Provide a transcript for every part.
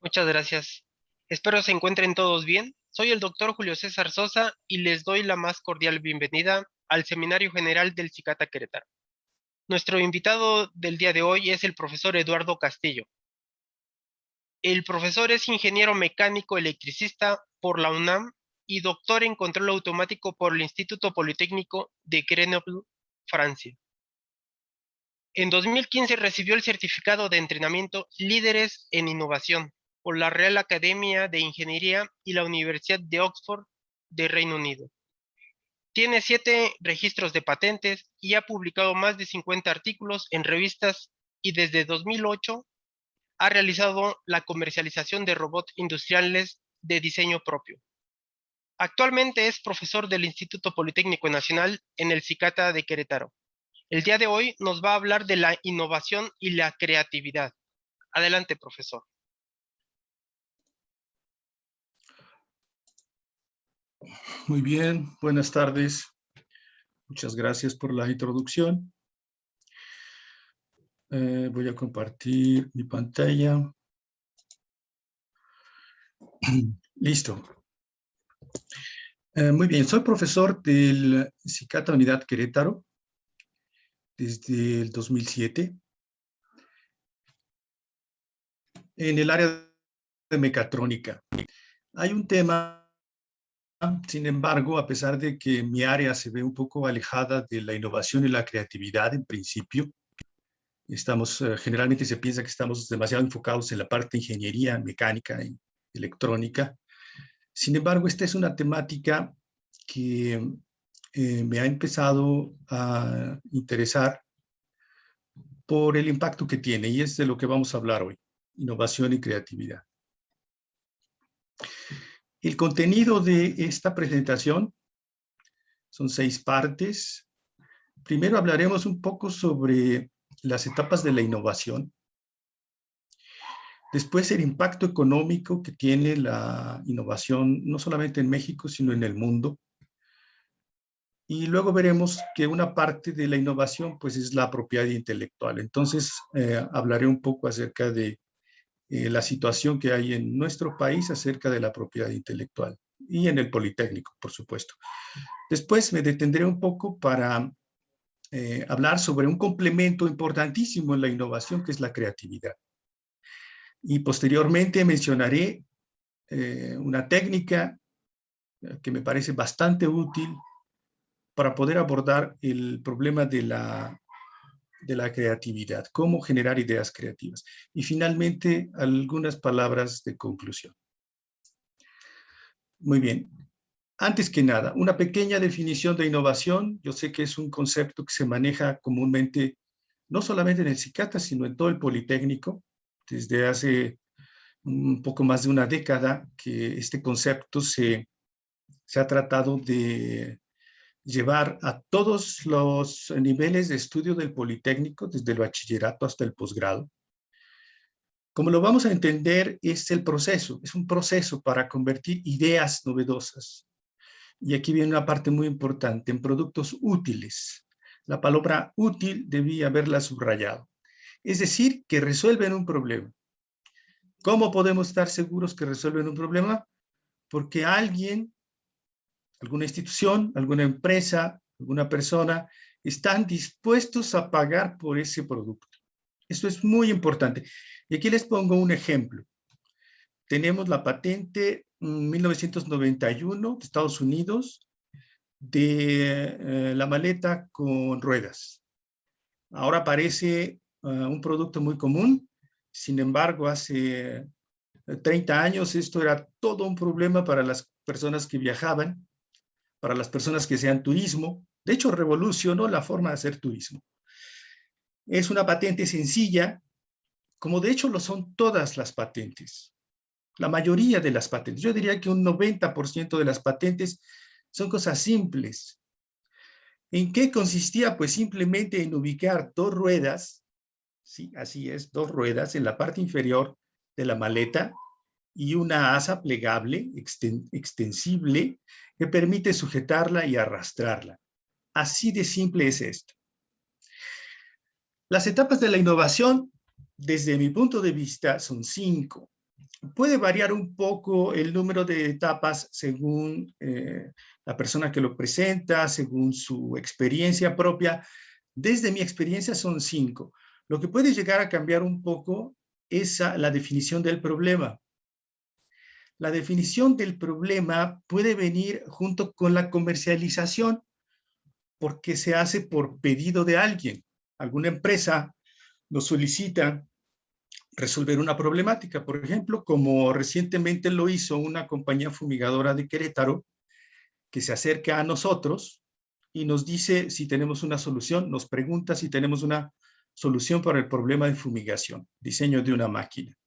Muchas gracias. Espero se encuentren todos bien. Soy el doctor Julio César Sosa y les doy la más cordial bienvenida al Seminario General del Cicata Querétaro. Nuestro invitado del día de hoy es el profesor Eduardo Castillo. El profesor es ingeniero mecánico electricista por la UNAM y doctor en control automático por el Instituto Politécnico de Grenoble, Francia. En 2015 recibió el certificado de entrenamiento Líderes en Innovación por la Real Academia de Ingeniería y la Universidad de Oxford de Reino Unido. Tiene 7 registros de patentes y ha publicado más de 50 artículos en revistas y desde 2008 ha realizado la comercialización de robots industriales de diseño propio. Actualmente es profesor del Instituto Politécnico Nacional en el Cicata de Querétaro. El día de hoy nos va a hablar de la innovación y la creatividad. Adelante, profesor. Muy bien, buenas tardes. Muchas gracias por la introducción. Voy a compartir mi pantalla. Listo. Muy bien, soy profesor del Cicata Unidad Querétaro desde el 2007 en el área de mecatrónica. Hay un tema, sin embargo, a pesar de que mi área se ve un poco alejada de la innovación y la creatividad en principio, generalmente se piensa que estamos demasiado enfocados en la parte de ingeniería mecánica y electrónica. Sin embargo, esta es una temática que me ha empezado a interesar por el impacto que tiene, y es de lo que vamos a hablar hoy, innovación y creatividad. El contenido de esta presentación son 6 partes. Primero hablaremos un poco sobre las etapas de la innovación. Después, el impacto económico que tiene la innovación, no solamente en México, sino en el mundo. Y luego veremos que una parte de la innovación pues, es la propiedad intelectual. Entonces, hablaré un poco acerca de la situación que hay en nuestro país acerca de la propiedad intelectual y en el Politécnico, por supuesto. Después me detendré un poco para hablar sobre un complemento importantísimo en la innovación, que es la creatividad. Y posteriormente mencionaré una técnica que me parece bastante útil para poder abordar el problema de la creatividad, cómo generar ideas creativas. Y finalmente, algunas palabras de conclusión. Muy bien. Antes que nada, una pequeña definición de innovación. Yo sé que es un concepto que se maneja comúnmente, no solamente en el Cicata, sino en todo el Politécnico, desde hace un poco más de una década que este concepto se ha tratado de llevar a todos los niveles de estudio del Politécnico, desde el bachillerato hasta el posgrado. Como lo vamos a entender, es un proceso para convertir ideas novedosas. Y aquí viene una parte muy importante, en productos útiles. La palabra útil debía haberla subrayado. Es decir, que resuelven un problema. ¿Cómo podemos estar seguros que resuelven un problema? Porque alguien, alguna institución, alguna empresa, alguna persona, están dispuestos a pagar por ese producto. Esto es muy importante. Y aquí les pongo un ejemplo. Tenemos la patente 1991 de Estados Unidos de la maleta con ruedas. Ahora parece un producto muy común. Sin embargo, hace 30 años esto era todo un problema para las personas que viajaban, para las personas que hacían turismo. De hecho, revolucionó la forma de hacer turismo. Es una patente sencilla, como de hecho lo son todas las patentes. La mayoría de las patentes. Yo diría que un 90% de las patentes son cosas simples. ¿En qué consistía? Pues simplemente en ubicar 2 ruedas, sí, así es, 2 ruedas en la parte inferior de la maleta y una asa plegable, extensible, que permite sujetarla y arrastrarla. Así de simple es esto. Las etapas de la innovación, desde mi punto de vista, son 5. Puede variar un poco el número de etapas según la persona que lo presenta, según su experiencia propia. Desde mi experiencia son 5. Lo que puede llegar a cambiar un poco es la definición del problema. La definición del problema puede venir junto con la comercialización porque se hace por pedido de alguien. Alguna empresa nos solicita resolver una problemática, por ejemplo, como recientemente lo hizo una compañía fumigadora de Querétaro, que se acerca a nosotros y nos dice si tenemos una solución, nos pregunta si tenemos una solución para el problema de fumigación, diseño de una máquina.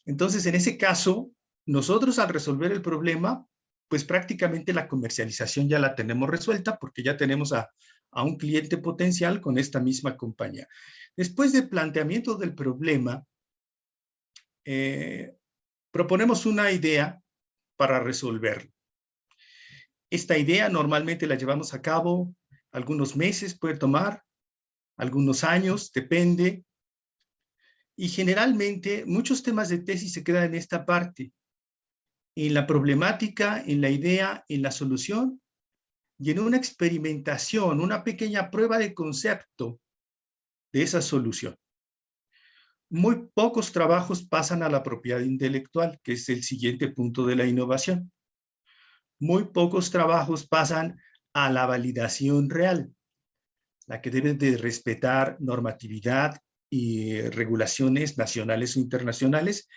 Entonces, en ese caso, nosotros al resolver el problema, pues prácticamente la comercialización ya la tenemos resuelta porque ya tenemos a un cliente potencial con esta misma compañía. Después del planteamiento del problema, proponemos una idea para resolverlo. Esta idea normalmente la llevamos a cabo algunos meses, puede tomar algunos años, depende. Y generalmente muchos temas de tesis se quedan en esta parte, en la problemática, en la idea, en la solución y en una experimentación, una pequeña prueba de concepto de esa solución. Muy pocos trabajos pasan a la propiedad intelectual, que es el siguiente punto de la innovación. Muy pocos trabajos pasan a la validación real, la que debe de respetar normatividad y regulaciones nacionales o internacionales,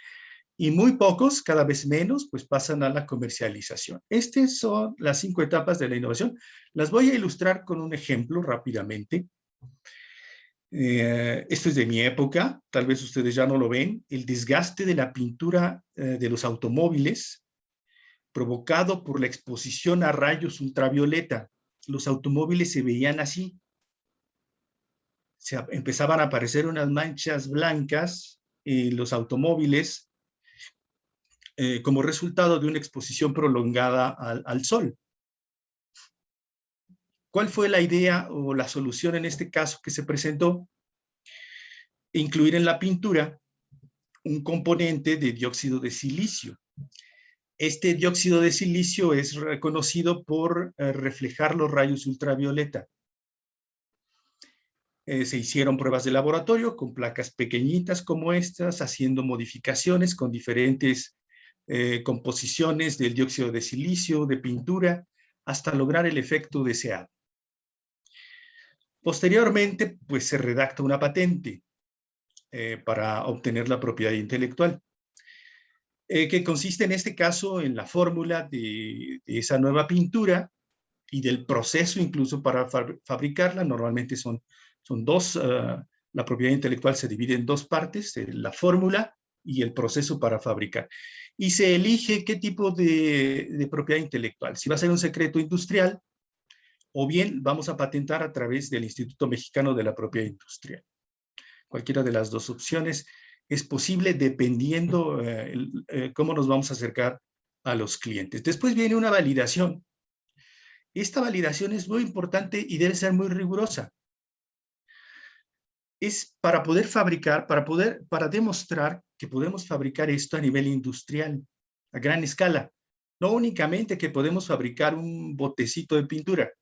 y muy pocos, cada vez menos, pues pasan a la comercialización. Estas son las 5 etapas de la innovación. Las voy a ilustrar con un ejemplo rápidamente. Esto es de mi época, tal vez ustedes ya no lo ven, el desgaste de la pintura de los automóviles provocado por la exposición a rayos ultravioleta. Los automóviles se veían así. Empezaban a aparecer unas manchas blancas en los automóviles como resultado de una exposición prolongada al sol. ¿Cuál fue la idea o la solución en este caso que se presentó? Incluir en la pintura un componente de dióxido de silicio. Este dióxido de silicio es reconocido por reflejar los rayos ultravioleta. Se hicieron pruebas de laboratorio con placas pequeñitas como estas, haciendo modificaciones con diferentes composiciones del dióxido de silicio, de pintura, hasta lograr el efecto deseado. Posteriormente, pues se redacta una patente para obtener la propiedad intelectual, que consiste en este caso en la fórmula de esa nueva pintura y del proceso incluso para fabricarla. Normalmente son dos, la propiedad intelectual se divide en 2 partes, la fórmula y el proceso para fabricar. Y se elige qué tipo de propiedad intelectual, si va a ser un secreto industrial o bien vamos a patentar a través del Instituto Mexicano de la Propiedad Industrial. Cualquiera de las 2 opciones es posible dependiendo cómo nos vamos a acercar a los clientes. Después viene una validación. Esta validación es muy importante y debe ser muy rigurosa. Es para poder fabricar, para demostrar que podemos fabricar esto a nivel industrial, a gran escala. No únicamente que podemos fabricar un botecito de pintura,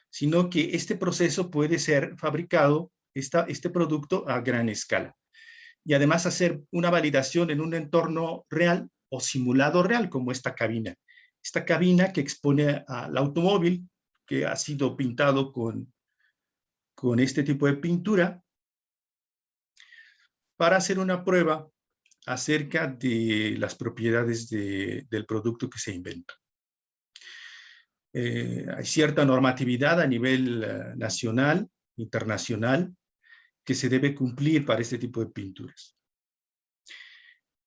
sino que este proceso puede ser fabricado, este producto, a gran escala. Y además hacer una validación en un entorno real o simulado real, como esta cabina. Esta cabina que expone al automóvil, que ha sido pintado con este tipo de pintura, para hacer una prueba acerca de las propiedades del producto que se inventa. Hay cierta normatividad a nivel nacional, internacional, que se debe cumplir para este tipo de pinturas.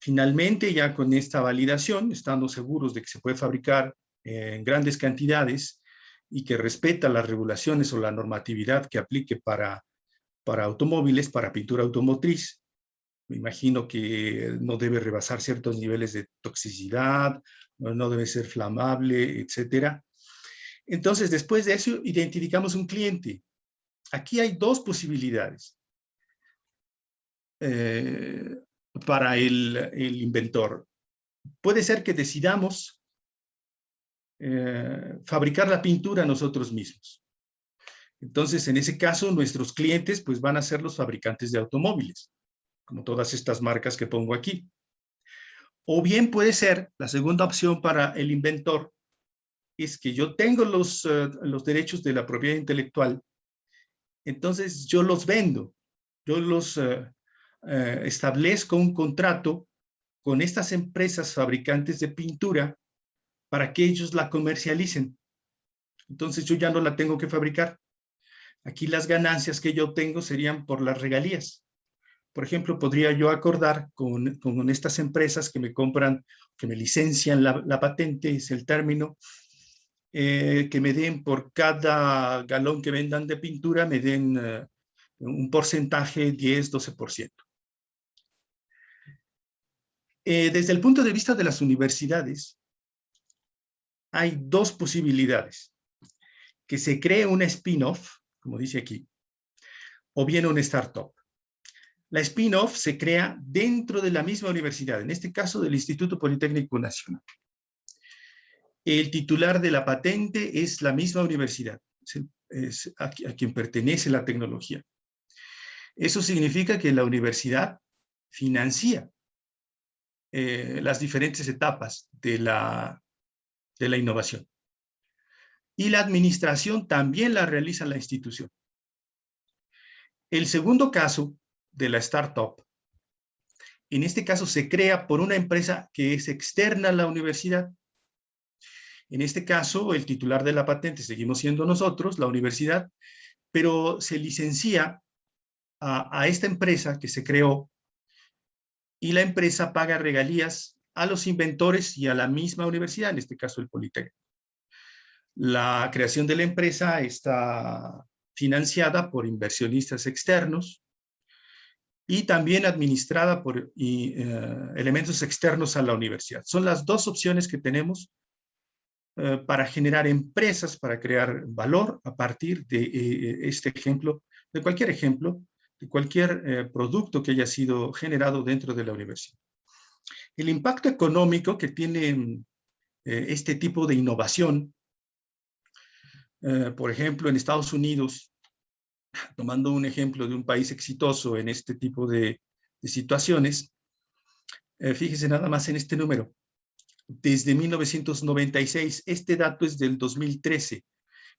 Finalmente, ya con esta validación, estando seguros de que se puede fabricar en grandes cantidades y que respeta las regulaciones o la normatividad que aplique para automóviles, para pintura automotriz, me imagino que no debe rebasar ciertos niveles de toxicidad, no debe ser flamable, etcétera. Entonces, después de eso, identificamos un cliente. Aquí hay 2 posibilidades. para el inventor. Puede ser que decidamos fabricar la pintura nosotros mismos. Entonces, en ese caso, nuestros clientes pues, van a ser los fabricantes de automóviles, como todas estas marcas que pongo aquí. O bien puede ser, la segunda opción para el inventor, es que yo tengo los derechos de la propiedad intelectual, entonces yo los vendo, yo los establezco un contrato con estas empresas fabricantes de pintura para que ellos la comercialicen. Entonces yo ya no la tengo que fabricar. Aquí las ganancias que yo obtengo serían por las regalías. Por ejemplo, podría yo acordar con estas empresas que me compran, que me licencian la patente, es el término, que me den por cada galón que vendan de pintura, me den un porcentaje 10-12%. Desde el punto de vista de las universidades, hay dos posibilidades. Que se cree una spin-off, como dice aquí, o bien una startup. La spin-off se crea dentro de la misma universidad, en este caso del Instituto Politécnico Nacional. El titular de la patente es la misma universidad, es a quien pertenece la tecnología. Eso significa que la universidad financia las diferentes etapas de la innovación. Y la administración también la realiza la institución. El segundo caso de la startup, en este caso se crea por una empresa que es externa a la universidad. En este caso, el titular de la patente seguimos siendo nosotros, la universidad, pero se licencia a esta empresa que se creó y la empresa paga regalías a los inventores y a la misma universidad, en este caso el Politécnico. La creación de la empresa está financiada por inversionistas externos y también administrada por elementos externos a la universidad. Son las dos opciones que tenemos para generar empresas, para crear valor a partir de este ejemplo, de cualquier producto que haya sido generado dentro de la universidad. El impacto económico que tiene este tipo de innovación, por ejemplo, en Estados Unidos, tomando un ejemplo de un país exitoso en este tipo de situaciones, fíjese nada más en este número. Desde 1996, este dato es del 2013.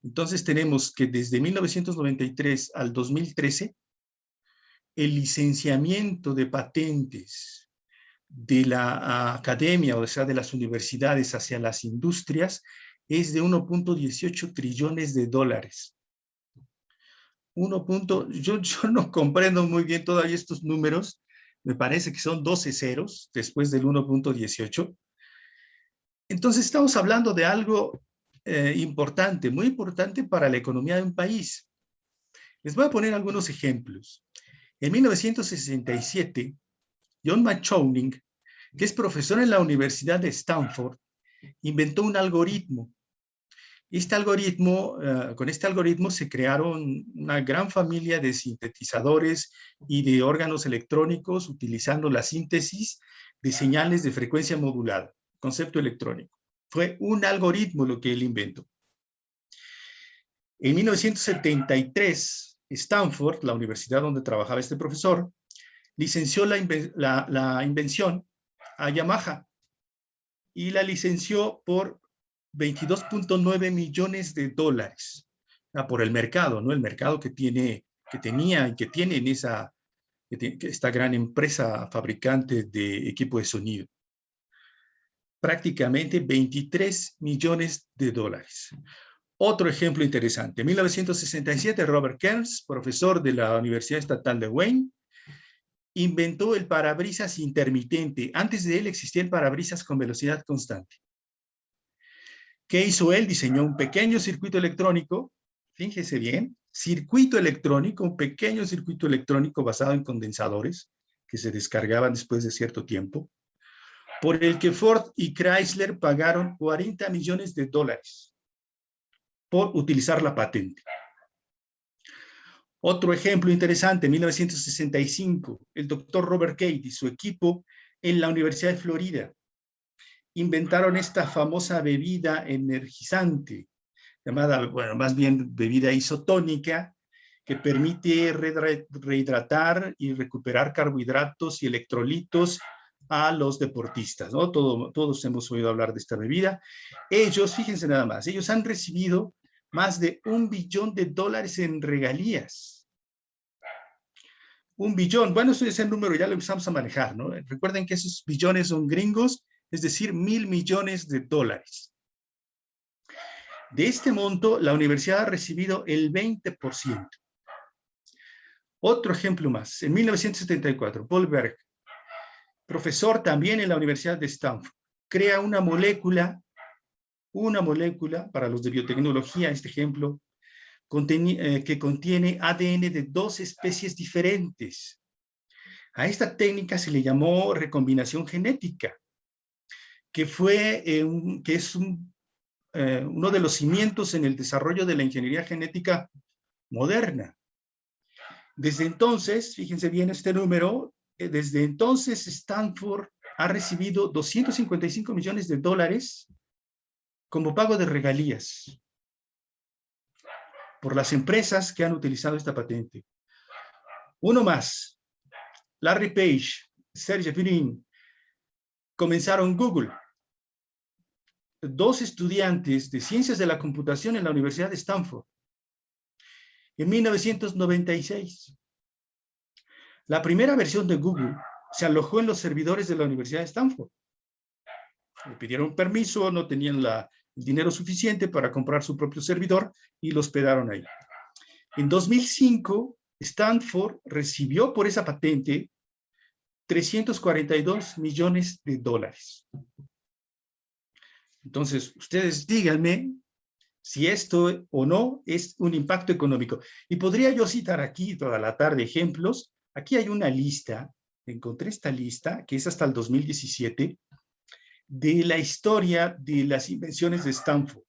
Entonces tenemos que desde 1993 al 2013, el licenciamiento de patentes de la academia, o sea, de las universidades hacia las industrias, es de 1.18 trillones de dólares. Yo no comprendo muy bien todavía estos números, me parece que son 12 ceros después del 1.18. Entonces estamos hablando de algo importante, muy importante para la economía de un país. Les voy a poner algunos ejemplos. En 1967, John Machowning, que es profesor en la Universidad de Stanford, inventó un algoritmo. Con este algoritmo se crearon una gran familia de sintetizadores y de órganos electrónicos utilizando la síntesis de señales de frecuencia modulada, concepto electrónico. Fue un algoritmo lo que él inventó. En 1973, Stanford, la universidad donde trabajaba este profesor, licenció la invención a Yamaha y la licenció por 22.9 millones de dólares por el mercado, ¿no? El mercado que tenía y que tiene en esta gran empresa fabricante de equipo de sonido. Prácticamente 23 millones de dólares. Otro ejemplo interesante. En 1967, Robert Kearns, profesor de la Universidad Estatal de Wayne, inventó el parabrisas intermitente. Antes de él existía el parabrisas con velocidad constante. ¿Qué hizo él? Diseñó un pequeño circuito electrónico, fíjese bien, un pequeño circuito electrónico basado en condensadores que se descargaban después de cierto tiempo, por el que Ford y Chrysler pagaron 40 millones de dólares por utilizar la patente. Otro ejemplo interesante, en 1965, el doctor Robert Cade y su equipo en la Universidad de Florida inventaron esta famosa bebida energizante, llamada, bueno, más bien bebida isotónica, que permite rehidratar y recuperar carbohidratos y electrolitos a los deportistas, ¿no? Todos hemos oído hablar de esta bebida. Ellos, fíjense nada más, ellos han recibido más de $1 billón en regalías. 1 billón, bueno, ese número ya lo empezamos a manejar, ¿no? Recuerden que esos billones son gringos, es decir, $1.000 millones. De este monto, la universidad ha recibido el 20%. Otro ejemplo más, en 1974, Paul Berg, profesor también en la Universidad de Stanford, crea una molécula para los de biotecnología, este ejemplo, que contiene ADN de 2 especies diferentes. A esta técnica se le llamó recombinación genética, que es uno de los cimientos en el desarrollo de la ingeniería genética moderna. Desde entonces, fíjense bien este número, desde entonces Stanford ha recibido $255 millones como pago de regalías por las empresas que han utilizado esta patente. Uno más, Larry Page, Sergey Brin, comenzaron Google. 2 estudiantes de ciencias de la computación en la Universidad de Stanford. En 1996, la primera versión de Google se alojó en los servidores de la Universidad de Stanford. Le pidieron permiso, no tenían el dinero suficiente para comprar su propio servidor y lo hospedaron ahí. En 2005, Stanford recibió por esa patente $342 millones. Entonces, ustedes díganme si esto o no es un impacto económico. Y podría yo citar aquí toda la tarde ejemplos. Aquí hay una lista, encontré esta lista, que es hasta el 2017, de la historia de las invenciones de Stanford.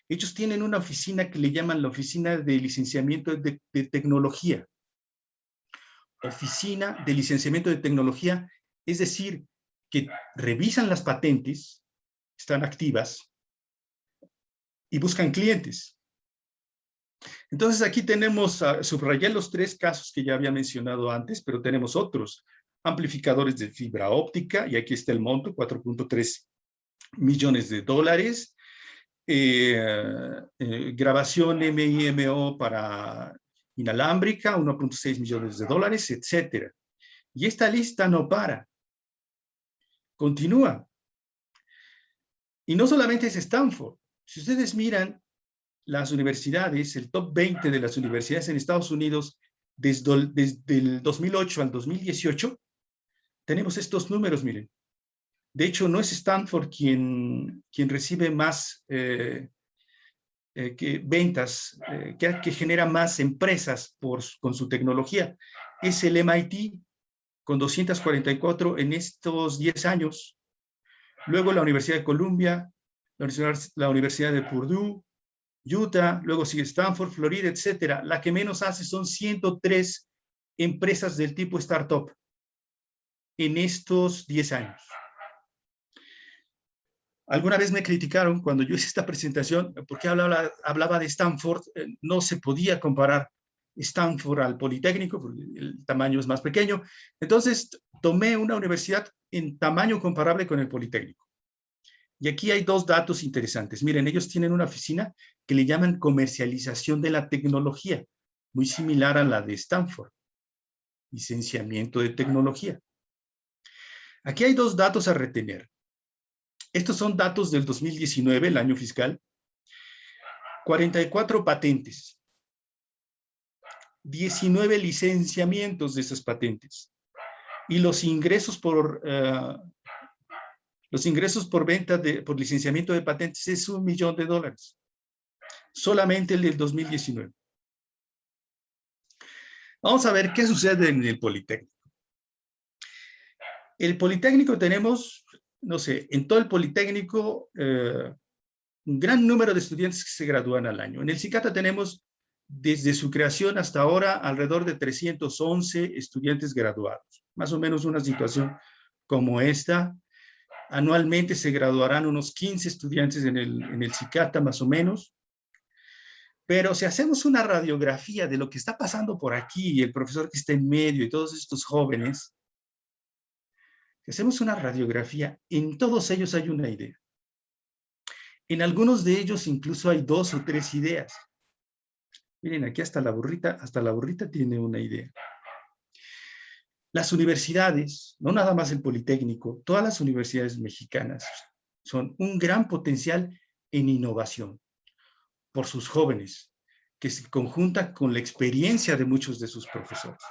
Ellos tienen una oficina que le llaman la Oficina de Licenciamiento de Tecnología. Oficina de Licenciamiento de Tecnología, es decir, que revisan las patentes, están activas, y buscan clientes. Entonces aquí tenemos, subrayé los 3 casos que ya había mencionado antes, pero tenemos otros. Amplificadores de fibra óptica, y aquí está el monto, $4.3 millones. Grabación MIMO para inalámbrica, $1.6 millones, etc. Y esta lista no para. Continúa. Y no solamente es Stanford. Si ustedes miran las universidades, el top 20 de las universidades en Estados Unidos, desde el 2008 al 2018, tenemos estos números, miren. De hecho, no es Stanford quien recibe más ventas, que genera más empresas con su tecnología. Es el MIT, con 244 en estos 10 años. Luego la Universidad de Columbia, la Universidad de Purdue, Utah, luego sigue Stanford, Florida, etcétera. La que menos hace son 103 empresas del tipo startup en estos 10 años. Alguna vez me criticaron cuando yo hice esta presentación, porque hablaba de Stanford, no se podía comparar Stanford al Politécnico, porque el tamaño es más pequeño. Entonces, tomé una universidad en tamaño comparable con el Politécnico. Y aquí hay 2 datos interesantes. Miren, ellos tienen una oficina que le llaman comercialización de la tecnología, muy similar a la de Stanford, licenciamiento de tecnología. Aquí hay 2 datos a retener. Estos son datos del 2019, el año fiscal. 44 patentes. 19 licenciamientos de esas patentes. Y los ingresos por venta, por licenciamiento de patentes es $1 millón. Solamente el del 2019. Vamos a ver qué sucede en el Politécnico. El Politécnico tenemos, no sé, en todo el Politécnico, un gran número de estudiantes que se gradúan al año. En el CICATA tenemos desde su creación hasta ahora, alrededor de 311 estudiantes graduados. Más o menos una situación como esta. Anualmente se graduarán unos 15 estudiantes en el CICATA, más o menos. Pero si hacemos una radiografía de lo que está pasando por aquí, y el profesor que está en medio y todos estos jóvenes, si hacemos una radiografía, en todos ellos hay una idea. En algunos de ellos incluso hay 2 o 3 ideas. Miren, aquí hasta la burrita tiene una idea. Las universidades, no nada más el Politécnico, todas las universidades mexicanas son un gran potencial en innovación por sus jóvenes, que se conjunta con la experiencia de muchos de sus profesores.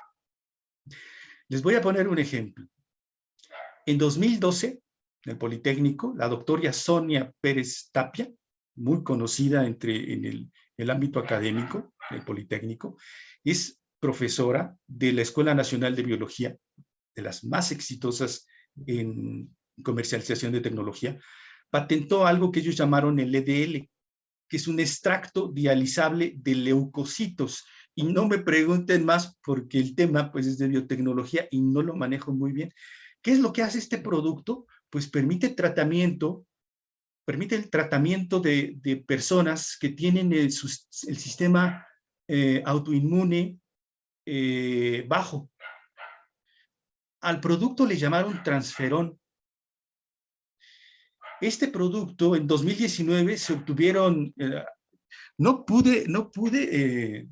Les voy a poner un ejemplo. En 2012, en el Politécnico, la doctora Sonia Pérez Tapia, muy conocida en el ámbito académico del Politécnico, es profesora de la Escuela Nacional de Biología, de las más exitosas en comercialización de tecnología, patentó algo que ellos llamaron el EDL, que es un extracto dializable de leucocitos. Y no me pregunten más porque el tema pues, es de biotecnología y no lo manejo muy bien. ¿Qué es lo que hace este producto? Pues permite el tratamiento de personas que tienen el sistema autoinmune bajo. Al producto le llamaron transferón. Este producto en 2019 se obtuvieron, no pude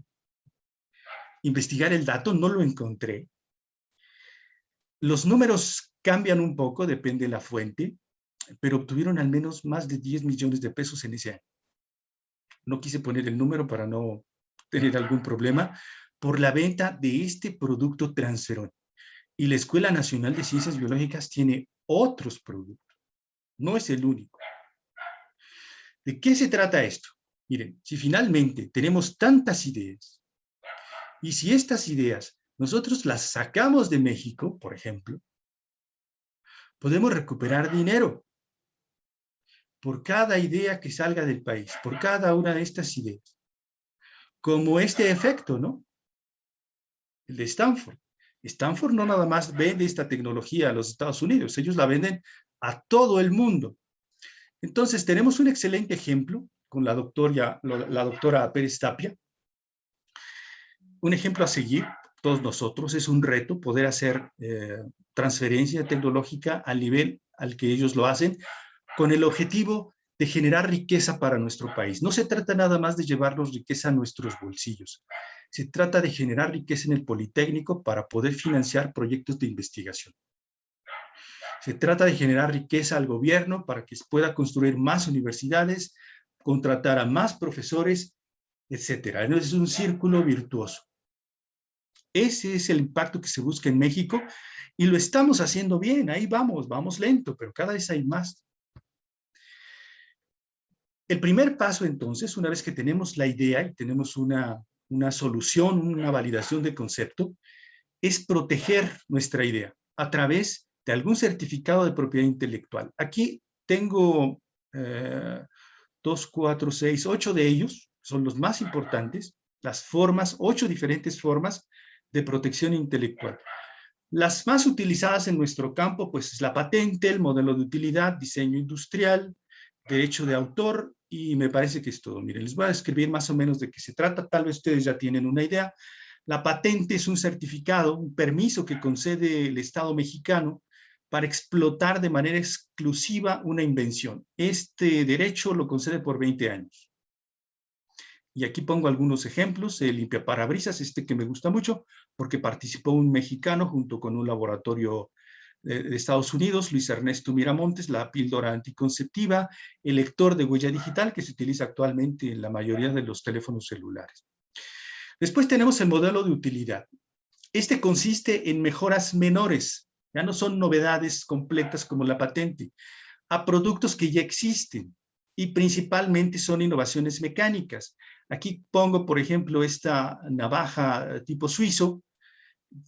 investigar el dato, no lo encontré. Los números cambian un poco, depende de la fuente, pero obtuvieron al menos más de 10 millones de pesos en ese año. No quise poner el número para no tener algún problema, por la venta de este producto transferón. Y la Escuela Nacional de Ciencias Biológicas tiene otros productos. No es el único. ¿De qué se trata esto? Miren, si finalmente tenemos tantas ideas, y si estas ideas nosotros las sacamos de México, por ejemplo, podemos recuperar dinero por cada idea que salga del país, por cada una de estas ideas. Como este efecto, ¿no? El de Stanford. Stanford no nada más vende esta tecnología a los Estados Unidos, ellos la venden a todo el mundo. Entonces, tenemos un excelente ejemplo con la doctora Pérez Tapia. Un ejemplo a seguir, todos nosotros, es un reto poder hacer transferencia tecnológica al nivel al que ellos lo hacen, con el objetivo de generar riqueza para nuestro país. No se trata nada más de llevarnos riqueza a nuestros bolsillos. Se trata de generar riqueza en el Politécnico para poder financiar proyectos de investigación. Se trata de generar riqueza al gobierno para que pueda construir más universidades, contratar a más profesores, etcétera. Es un círculo virtuoso. Ese es el impacto que se busca en México y lo estamos haciendo bien. Ahí vamos lento, pero cada vez hay más. El primer paso, entonces, una vez que tenemos la idea y tenemos una solución, una validación de concepto, es proteger nuestra idea a través de algún certificado de propiedad intelectual. Aquí tengo 2, 4, 6, 8 de ellos, son los más importantes, las formas, 8 diferentes formas de protección intelectual. Las más utilizadas en nuestro campo, pues es la patente, el modelo de utilidad, diseño industrial, derecho de autor, y me parece que es todo. Miren, les voy a describir más o menos de qué se trata, tal vez ustedes ya tienen una idea. La patente es un certificado, un permiso que concede el Estado mexicano para explotar de manera exclusiva una invención. Este derecho lo concede por 20 años. Y aquí pongo algunos ejemplos. El limpiaparabrisas, que me gusta mucho, porque participó un mexicano junto con un laboratorio de Estados Unidos, Luis Ernesto Miramontes, la píldora anticonceptiva, el lector de huella digital que se utiliza actualmente en la mayoría de los teléfonos celulares. Después tenemos el modelo de utilidad. Este consiste en mejoras menores, ya no son novedades completas como la patente, a productos que ya existen y principalmente son innovaciones mecánicas. Aquí pongo, por ejemplo, esta navaja tipo suizo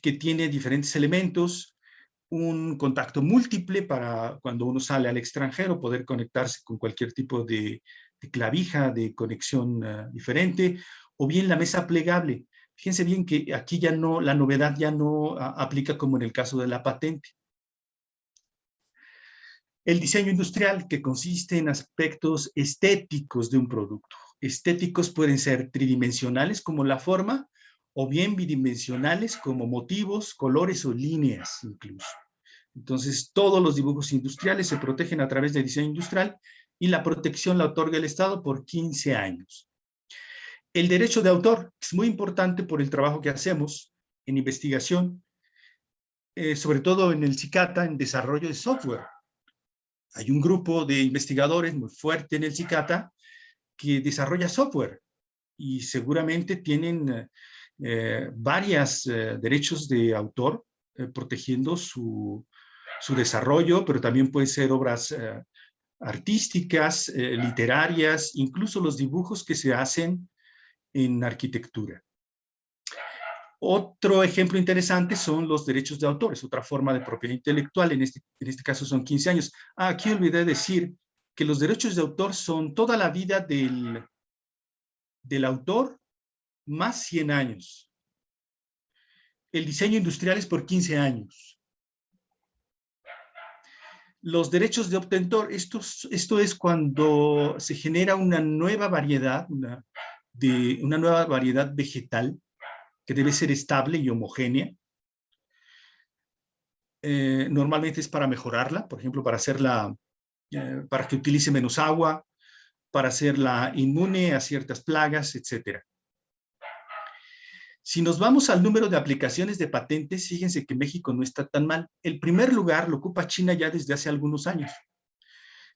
que tiene diferentes elementos, un contacto múltiple para cuando uno sale al extranjero poder conectarse con cualquier tipo de clavija de conexión diferente, o bien la mesa plegable. Fíjense bien que aquí ya no, la novedad ya no aplica como en el caso de la patente. El diseño industrial, que consiste en aspectos estéticos de un producto. Estéticos pueden ser tridimensionales como la forma, o bien bidimensionales como motivos, colores o líneas incluso. Entonces, todos los dibujos industriales se protegen a través de diseño industrial y la protección la otorga el Estado por 15 años. El derecho de autor es muy importante por el trabajo que hacemos en investigación, sobre todo en el CICATA, en desarrollo de software. Hay un grupo de investigadores muy fuerte en el CICATA que desarrolla software y seguramente tienen varios derechos de autor protegiendo su desarrollo, pero también pueden ser obras artísticas, literarias, incluso los dibujos que se hacen en arquitectura. Otro ejemplo interesante son los derechos de autor, es otra forma de propiedad intelectual, en este caso son 15 años. Aquí olvidé decir que los derechos de autor son toda la vida del autor más 100 años. El diseño industrial es por 15 años. Los derechos de obtentor, esto es cuando se genera una nueva variedad, una nueva variedad vegetal que debe ser estable y homogénea. Normalmente es para mejorarla, por ejemplo, para hacerla, para que utilice menos agua, para hacerla inmune a ciertas plagas, etc. Si nos vamos al número de aplicaciones de patentes, fíjense que México no está tan mal. El primer lugar lo ocupa China ya desde hace algunos años.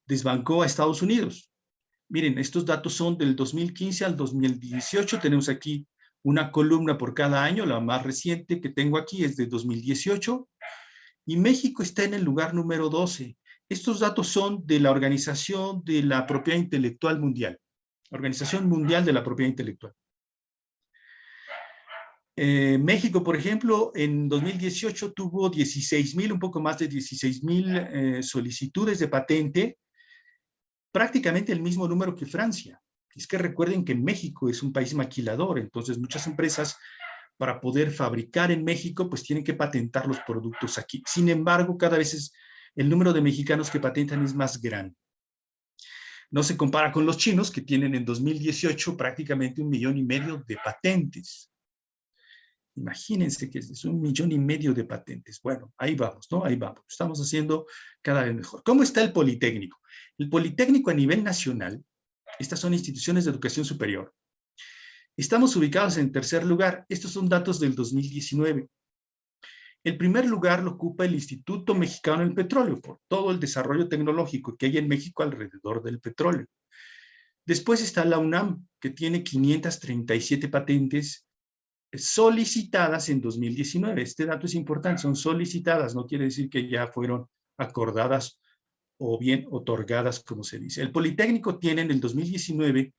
Desbancó a Estados Unidos. Miren, estos datos son del 2015 al 2018. Tenemos aquí una columna por cada año. La más reciente que tengo aquí es de 2018. Y México está en el lugar número 12. Estos datos son de la Organización de la Propiedad Intelectual Mundial. Organización Mundial de la Propiedad Intelectual. México, por ejemplo, en 2018 tuvo 16,000, un poco más de 16,000 solicitudes de patente, prácticamente el mismo número que Francia. Es que recuerden que México es un país maquilador, entonces muchas empresas para poder fabricar en México, pues tienen que patentar los productos aquí. Sin embargo, cada vez el número de mexicanos que patentan es más grande. No se compara con los chinos, que tienen en 2018 prácticamente 1,5 millones de patentes. Imagínense que es 1,5 millones de patentes. Bueno, ahí vamos, ¿no? Ahí vamos. Estamos haciendo cada vez mejor. ¿Cómo está el Politécnico? El Politécnico a nivel nacional, estas son instituciones de educación superior. Estamos ubicados en tercer lugar. Estos son datos del 2019. El primer lugar lo ocupa el Instituto Mexicano del Petróleo, por todo el desarrollo tecnológico que hay en México alrededor del petróleo. Después está la UNAM, que tiene 537 patentes solicitadas en 2019. Este dato es importante, son solicitadas, no quiere decir que ya fueron acordadas o bien otorgadas, como se dice. El Politécnico tiene en el 2019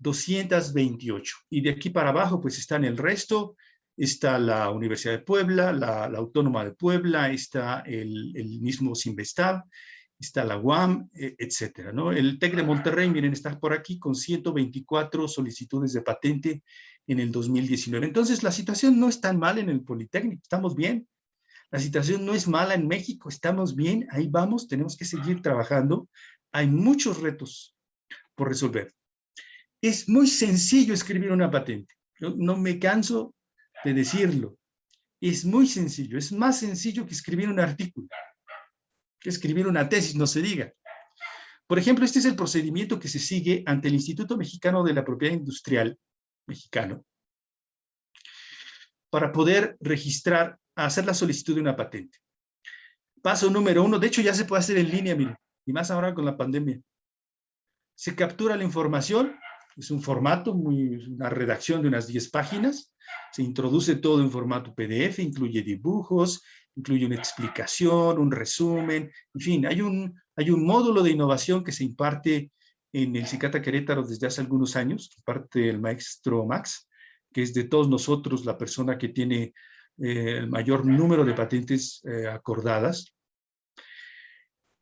228, y de aquí para abajo pues están el resto. Está la Universidad de Puebla, la Autónoma de Puebla, está el mismo Sinvestab, está la UAM, etcétera, ¿no? El TEC de Monterrey, miren, está por aquí con 124 solicitudes de patente en el 2019. Entonces, la situación no es tan mal en el Politécnico, estamos bien. La situación no es mala en México, estamos bien, ahí vamos, tenemos que seguir trabajando. Hay muchos retos por resolver. Es muy sencillo escribir una patente. Yo no me canso de decirlo. Es muy sencillo, es más sencillo que escribir un artículo, que escribir una tesis, no se diga. Por ejemplo, este es el procedimiento que se sigue ante el Instituto Mexicano de la Propiedad Industrial mexicano para poder registrar, hacer la solicitud de una patente. Paso número 1, de hecho ya se puede hacer en línea, miren, y más ahora con la pandemia. Se captura la información, es un formato, una redacción de unas 10 páginas, se introduce todo en formato PDF, incluye dibujos, incluye una explicación, un resumen, en fin, hay un módulo de innovación que se imparte en el CICATA Querétaro desde hace algunos años, parte del maestro Max, que es de todos nosotros la persona que tiene el mayor número de patentes acordadas.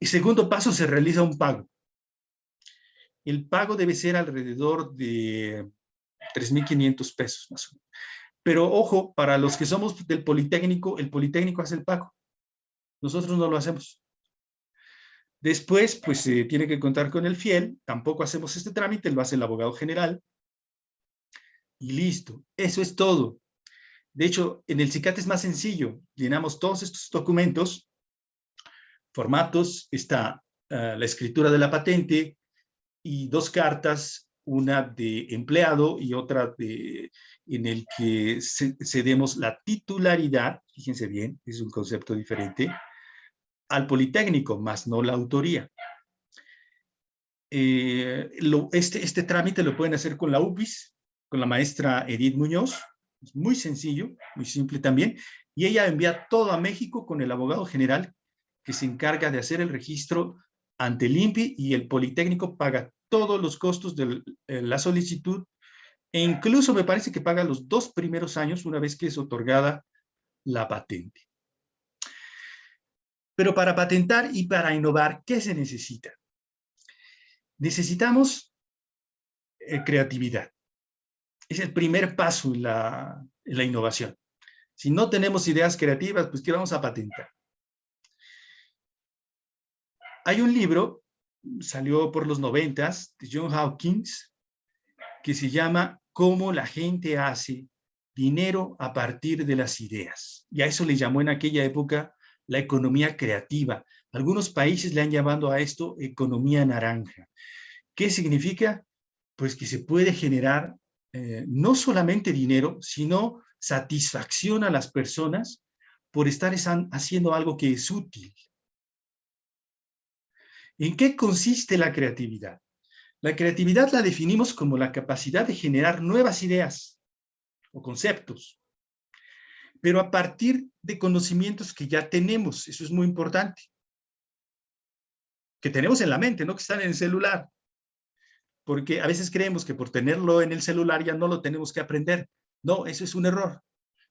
Y segundo paso, se realiza un pago. El pago debe ser alrededor de 3.500 pesos más o menos. Pero ojo, para los que somos del Politécnico, el Politécnico hace el pago. Nosotros no lo hacemos. Después, pues tiene que contar con el fiel. Tampoco hacemos este trámite, lo hace el abogado general. Y listo. Eso es todo. De hecho, en el CICAT es más sencillo. Llenamos todos estos documentos, formatos, está la escritura de la patente y 2 cartas, una de empleado y otra en el que cedemos la titularidad, fíjense bien, es un concepto diferente, al Politécnico, más no la autoría. Este trámite lo pueden hacer con la UBIS, con la maestra Edith Muñoz, es muy sencillo, muy simple también, y ella envía todo a México con el abogado general que se encarga de hacer el registro ante el INPI, y el Politécnico paga todos los costos de la solicitud, e incluso me parece que paga los 2 primeros años una vez que es otorgada la patente. Pero para patentar y para innovar, ¿qué se necesita? Necesitamos creatividad. Es el primer paso en la innovación. Si no tenemos ideas creativas, pues ¿qué vamos a patentar? Hay un libro, salió por los 90s, de John Hawkins, que se llama Cómo la gente hace dinero a partir de las ideas. Y a eso le llamó en aquella época la economía creativa. Algunos países le han llamado a esto economía naranja. ¿Qué significa? Pues que se puede generar no solamente dinero, sino satisfacción a las personas por estar haciendo algo que es útil. ¿En qué consiste la creatividad? La creatividad la definimos como la capacidad de generar nuevas ideas o conceptos, pero a partir de conocimientos que ya tenemos. Eso es muy importante. Que tenemos en la mente, no que están en el celular. Porque a veces creemos que por tenerlo en el celular ya no lo tenemos que aprender. No, eso es un error.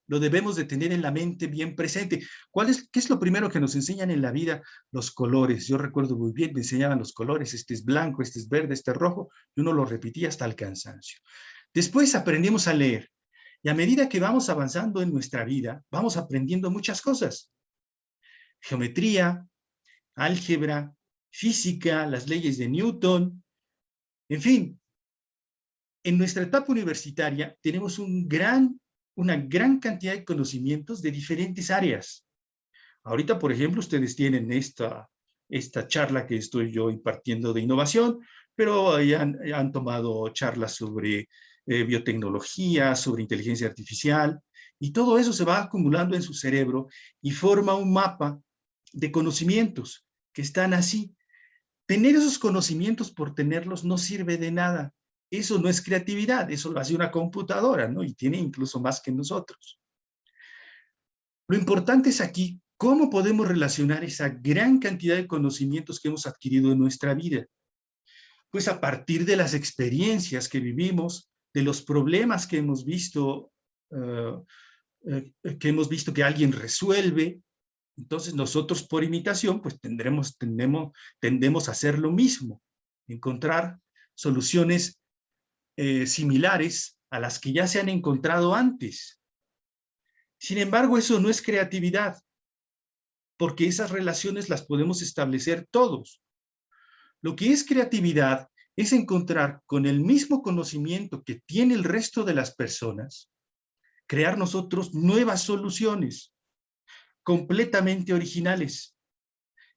Lo debemos de tener en la mente bien presente. ¿Qué es lo primero que nos enseñan en la vida? Los colores. Yo recuerdo muy bien, me enseñaban los colores. Este es blanco, este es verde, este es rojo. Y uno lo repetía hasta el cansancio. Después aprendimos a leer. Y a medida que vamos avanzando en nuestra vida, vamos aprendiendo muchas cosas. Geometría, álgebra, física, las leyes de Newton. En fin, en nuestra etapa universitaria tenemos una gran cantidad de conocimientos de diferentes áreas. Ahorita, por ejemplo, ustedes tienen esta charla que estoy yo impartiendo de innovación, pero han tomado charlas sobre biotecnología, sobre inteligencia artificial, y todo eso se va acumulando en su cerebro y forma un mapa de conocimientos que están así. Tener esos conocimientos por tenerlos no sirve de nada. Eso no es creatividad, eso lo hace una computadora, ¿no? Y tiene incluso más que nosotros. Lo importante es aquí, ¿cómo podemos relacionar esa gran cantidad de conocimientos que hemos adquirido en nuestra vida? Pues a partir de las experiencias que vivimos, de los problemas que hemos visto que alguien resuelve. Entonces nosotros por imitación pues tendemos a hacer lo mismo, encontrar soluciones similares a las que ya se han encontrado antes. Sin embargo, eso no es creatividad, porque esas relaciones las podemos establecer todos. Lo que es creatividad es encontrar con el mismo conocimiento que tiene el resto de las personas, crear nosotros nuevas soluciones completamente originales,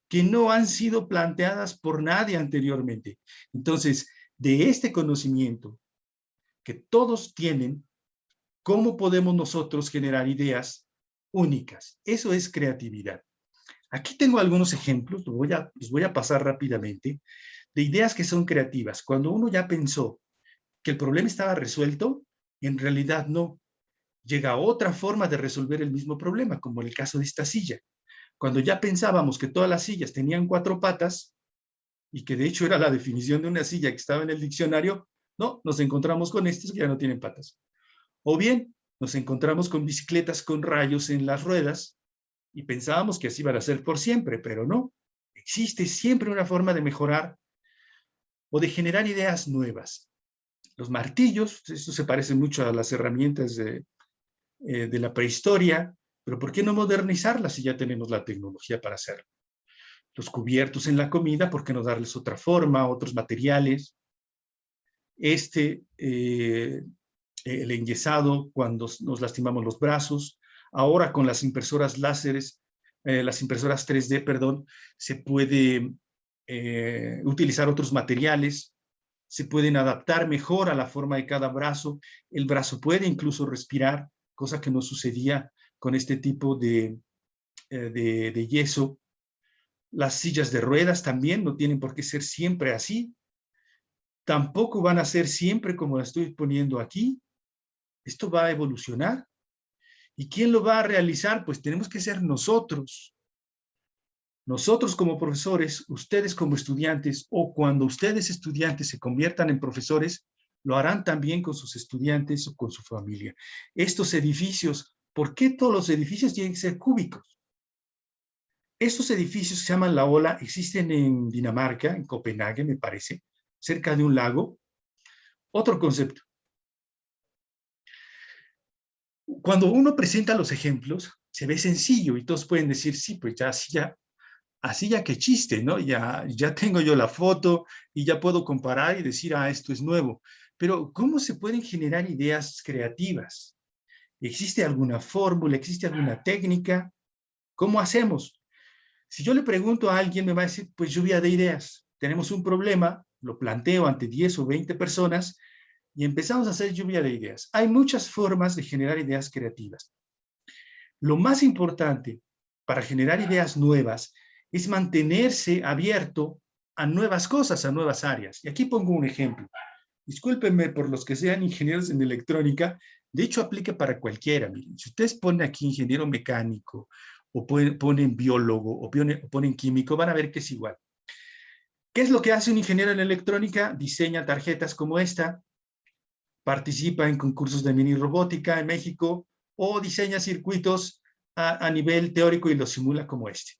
que no han sido planteadas por nadie anteriormente. Entonces, de este conocimiento que todos tienen, ¿cómo podemos nosotros generar ideas únicas? Eso es creatividad. Aquí tengo algunos ejemplos, los voy a pasar rápidamente, de ideas que son creativas. Cuando uno ya pensó que el problema estaba resuelto, en realidad no. Llega otra forma de resolver el mismo problema, como en el caso de esta silla. Cuando ya pensábamos que todas las sillas tenían 4 patas, y que de hecho era la definición de una silla que estaba en el diccionario, no, nos encontramos con estas que ya no tienen patas. O bien, nos encontramos con bicicletas con rayos en las ruedas, y pensábamos que así iban a ser por siempre, pero no. Existe siempre una forma de mejorar o de generar ideas nuevas. los martillos, esto se parece mucho a las herramientas de la prehistoria, pero ¿por qué no modernizarlas si ya tenemos la tecnología para hacerlo? Los cubiertos en la comida, ¿por qué no darles otra forma, otros materiales? El enyesado cuando nos lastimamos los brazos. Ahora con las impresoras láseres, las impresoras 3D, perdón, se puede utilizar otros materiales, se pueden adaptar mejor a la forma de cada brazo. El brazo puede incluso respirar, cosa que no sucedía con este tipo de yeso. Las sillas de ruedas también no tienen por qué ser siempre así. Tampoco van a ser siempre como la estoy poniendo aquí. Esto va a evolucionar. ¿Y quién lo va a realizar? Pues tenemos que ser nosotros. Nosotros como profesores, ustedes como estudiantes, o cuando ustedes estudiantes se conviertan en profesores, lo harán también con sus estudiantes o con su familia. Estos edificios, ¿por qué todos los edificios tienen que ser cúbicos? Estos edificios se llaman La Ola, existen en Dinamarca, en Copenhague, me parece, cerca de un lago. Otro concepto. Cuando uno presenta los ejemplos, se ve sencillo y todos pueden decir, sí, pues ya, así ya qué chiste, ¿no? Ya tengo yo la foto y ya puedo comparar y decir, esto es nuevo. Pero, ¿cómo se pueden generar ideas creativas? ¿Existe alguna fórmula? ¿Existe alguna técnica? ¿Cómo hacemos? Si yo le pregunto a alguien, me va a decir, pues lluvia de ideas. Tenemos un problema, lo planteo ante 10 o 20 personas y empezamos a hacer lluvia de ideas. Hay muchas formas de generar ideas creativas. Lo más importante para generar ideas nuevas es mantenerse abierto a nuevas cosas, a nuevas áreas. Y aquí pongo un ejemplo. Discúlpenme por los que sean ingenieros en electrónica, de hecho aplica para cualquiera. Miren, si ustedes ponen aquí ingeniero mecánico, o ponen biólogo, o ponen químico, van a ver que es igual. ¿Qué es lo que hace un ingeniero en electrónica? Diseña tarjetas como esta, participa en concursos de mini robótica en México, o diseña circuitos a nivel teórico y los simula como este.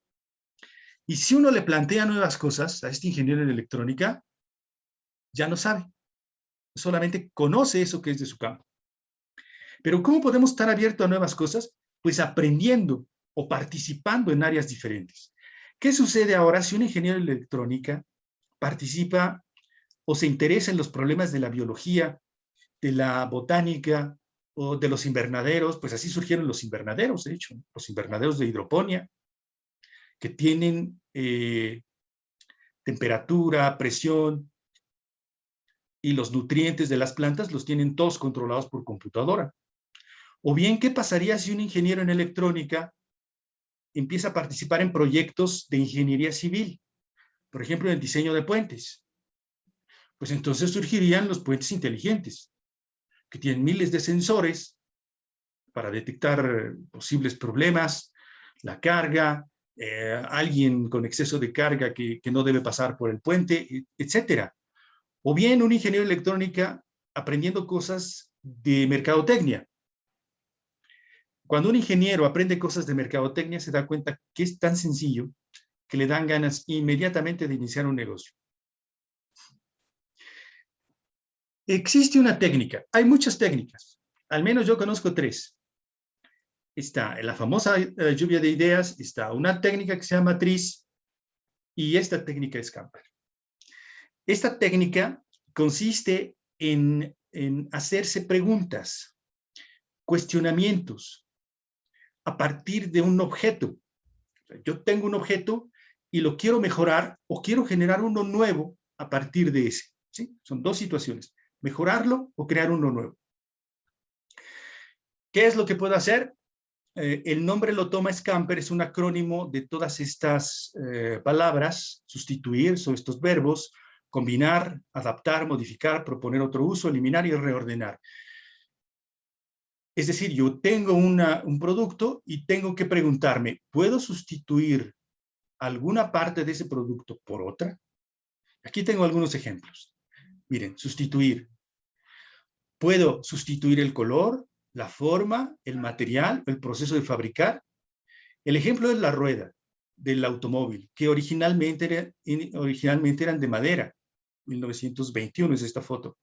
Y si uno le plantea nuevas cosas a este ingeniero en electrónica, ya no sabe, solamente conoce eso que es de su campo. Pero ¿cómo podemos estar abiertos a nuevas cosas? Pues aprendiendo o participando en áreas diferentes. ¿Qué sucede ahora si un ingeniero en electrónica participa o se interesa en los problemas de la biología, de la botánica o de los invernaderos? Pues así surgieron los invernaderos, de hecho, los invernaderos de hidroponía, que tienen temperatura, presión y los nutrientes de las plantas los tienen todos controlados por computadora. O bien, ¿qué pasaría si un ingeniero en electrónica empieza a participar en proyectos de ingeniería civil? Por ejemplo, en el diseño de puentes. Pues entonces surgirían los puentes inteligentes, que tienen miles de sensores para detectar posibles problemas, la carga, alguien con exceso de carga que no debe pasar por el puente, etcétera. O bien un ingeniero de electrónica aprendiendo cosas de mercadotecnia. Cuando un ingeniero aprende cosas de mercadotecnia, se da cuenta que es tan sencillo que le dan ganas inmediatamente de iniciar un negocio. Existe una técnica, hay muchas técnicas, al menos yo conozco 3. Está la famosa lluvia de ideas, está una técnica que se llama matriz y esta técnica es Camper. Esta técnica consiste en hacerse preguntas, cuestionamientos a partir de un objeto. Yo tengo un objeto y lo quiero mejorar o quiero generar uno nuevo a partir de ese. ¿Sí? Son 2 situaciones, mejorarlo o crear uno nuevo. ¿Qué es lo que puedo hacer? El nombre lo toma Scamper, es un acrónimo de todas estas palabras: sustituir, son estos verbos, combinar, adaptar, modificar, proponer otro uso, eliminar y reordenar. Es decir, yo tengo un producto y tengo que preguntarme, ¿puedo sustituir alguna parte de ese producto por otra? Aquí tengo algunos ejemplos. Miren, sustituir. Puedo sustituir el color, la forma, el material, el proceso de fabricar. El ejemplo es la rueda del automóvil, que originalmente eran de madera. 1921 es esta foto.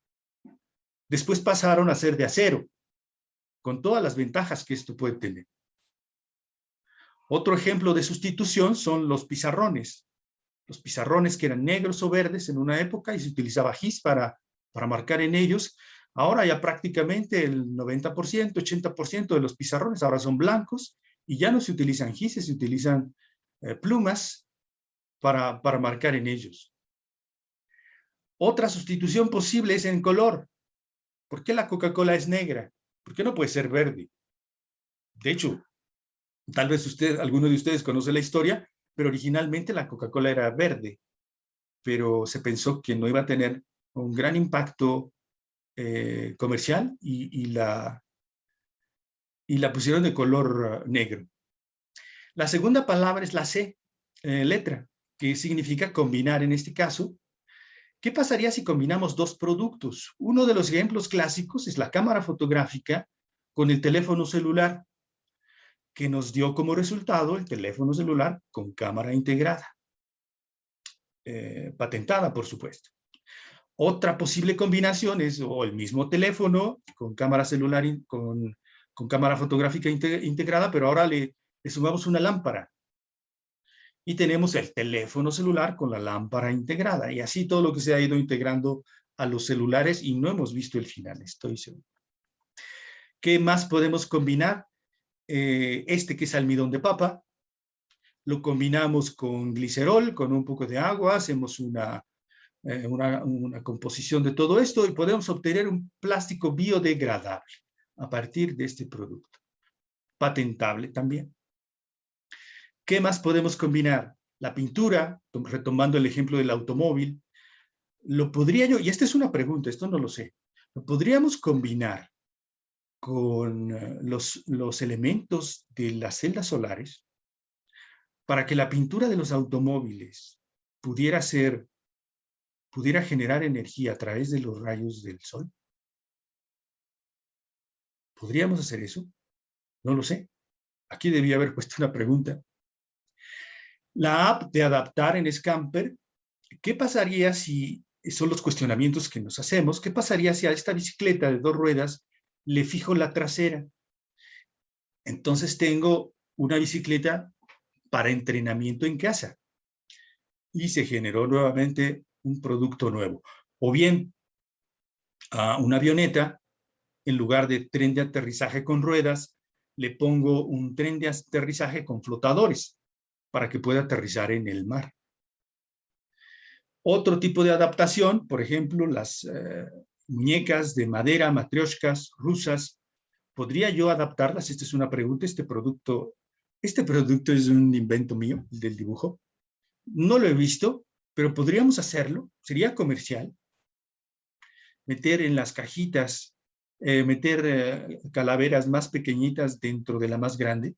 Después pasaron a ser de acero, con todas las ventajas que esto puede tener. Otro ejemplo de sustitución son los pizarrones. Los pizarrones que eran negros o verdes en una época y se utilizaba gis para marcar en ellos. Ahora ya prácticamente el 90%, 80% de los pizarrones ahora son blancos y ya no se utilizan gises, se utilizan plumas para marcar en ellos. Otra sustitución posible es en color. ¿Por qué la Coca-Cola es negra? ¿Por qué no puede ser verde? De hecho, tal vez alguno de ustedes conoce la historia, pero originalmente la Coca-Cola era verde, pero se pensó que no iba a tener un gran impacto comercial y la pusieron de color negro. La segunda palabra es la C, letra, que significa combinar en este caso. ¿Qué pasaría si combinamos dos productos? Uno de los ejemplos clásicos es la cámara fotográfica con el teléfono celular, que nos dio como resultado el teléfono celular con cámara integrada, patentada, por supuesto. Otra posible combinación es o el mismo teléfono con cámara celular, con cámara fotográfica integrada, pero ahora le sumamos una lámpara. Y tenemos el teléfono celular con la lámpara integrada. Y así todo lo que se ha ido integrando a los celulares y no hemos visto el final, estoy seguro. ¿Qué más podemos combinar? Este que es almidón de papa, lo combinamos con glicerol, con un poco de agua, hacemos una composición de todo esto y podemos obtener un plástico biodegradable a partir de este producto. Patentable también. ¿Qué más podemos combinar? La pintura, retomando el ejemplo del automóvil, lo podría yo, y esta es una pregunta, esto no lo sé, lo podríamos combinar con los elementos de las celdas solares para que la pintura de los automóviles pudiera generar energía a través de los rayos del sol. ¿Podríamos hacer eso? No lo sé. Aquí debía haber puesto una pregunta. La app de adaptar en Scamper, ¿qué pasaría si, son los cuestionamientos que nos hacemos, qué pasaría si a esta bicicleta de 2 ruedas le fijo la trasera? Entonces tengo una bicicleta para entrenamiento en casa. Y se generó nuevamente un producto nuevo. O bien, a una avioneta, en lugar de tren de aterrizaje con ruedas, le pongo un tren de aterrizaje con flotadores para que pueda aterrizar en el mar. Otro tipo de adaptación, por ejemplo, las muñecas de madera, matrioshkas rusas, ¿podría yo adaptarlas? Esta es una pregunta. Este producto es un invento mío, el del dibujo. No lo he visto, pero podríamos hacerlo. Sería comercial. Meter en las cajitas, meter calaveras más pequeñitas dentro de la más grande.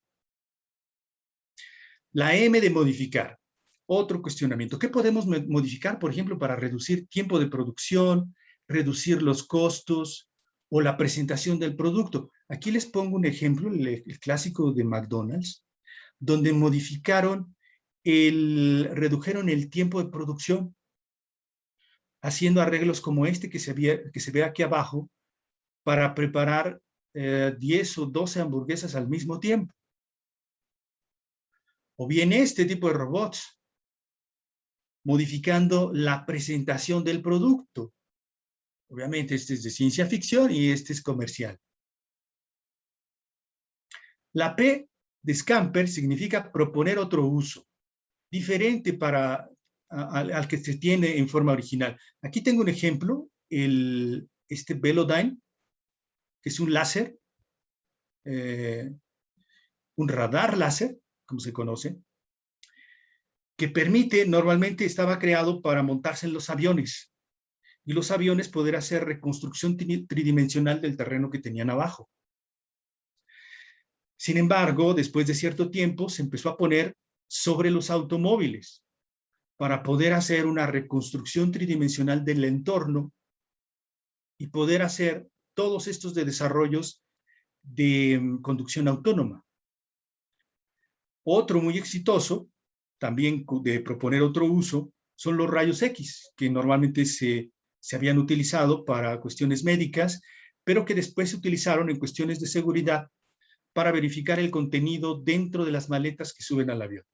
La M de modificar. Otro cuestionamiento. ¿Qué podemos modificar, por ejemplo, para reducir tiempo de producción, reducir los costos o la presentación del producto? Aquí les pongo un ejemplo, el clásico de McDonald's, donde redujeron el tiempo de producción, haciendo arreglos como este que se ve aquí abajo, para preparar 10 o 12 hamburguesas al mismo tiempo. O bien este tipo de robots, modificando la presentación del producto. Obviamente este es de ciencia ficción y este es comercial. La P de Scamper significa proponer otro uso, diferente al que se tiene en forma original. Aquí tengo un ejemplo, este Velodyne, que es un láser, un radar láser, como se conoce, que permite, normalmente estaba creado para montarse en los aviones, y los aviones poder hacer reconstrucción tridimensional del terreno que tenían abajo. Sin embargo, después de cierto tiempo, se empezó a poner sobre los automóviles para poder hacer una reconstrucción tridimensional del entorno y poder hacer todos estos desarrollos de conducción autónoma. Otro muy exitoso, también de proponer otro uso, son los rayos X, que normalmente se se habían utilizado para cuestiones médicas, pero que después se utilizaron en cuestiones de seguridad para verificar el contenido dentro de las maletas que suben al avión.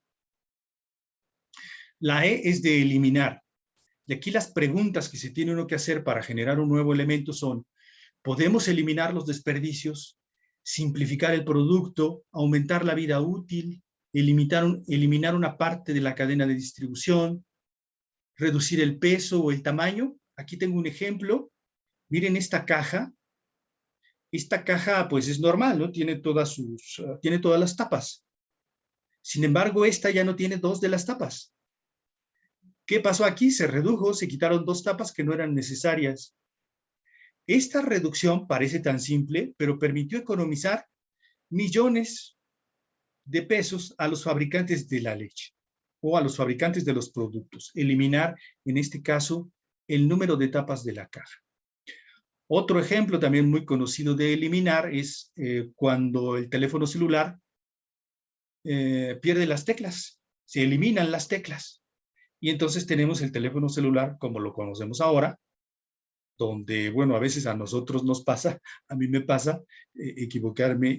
La E es de eliminar. Y aquí las preguntas que se tiene uno que hacer para generar un nuevo elemento son: ¿podemos eliminar los desperdicios, simplificar el producto, aumentar la vida útil, eliminar una parte de la cadena de distribución, reducir el peso o el tamaño? Aquí tengo un ejemplo. Miren esta caja. Esta caja pues es normal, ¿no? Tiene todas las tapas. Sin embargo, esta ya no tiene dos de las tapas. ¿Qué pasó aquí? Se redujo, se quitaron dos tapas que no eran necesarias. Esta reducción parece tan simple, pero permitió economizar millones de pesos a los fabricantes de la leche o a los fabricantes de los productos. Eliminar, en este caso, el número de tapas de la caja. Otro ejemplo también muy conocido de eliminar es cuando el teléfono celular pierde las teclas. Se eliminan las teclas. Y entonces tenemos el teléfono celular como lo conocemos ahora, donde, bueno, a veces a nosotros nos pasa, a mí me pasa, equivocarme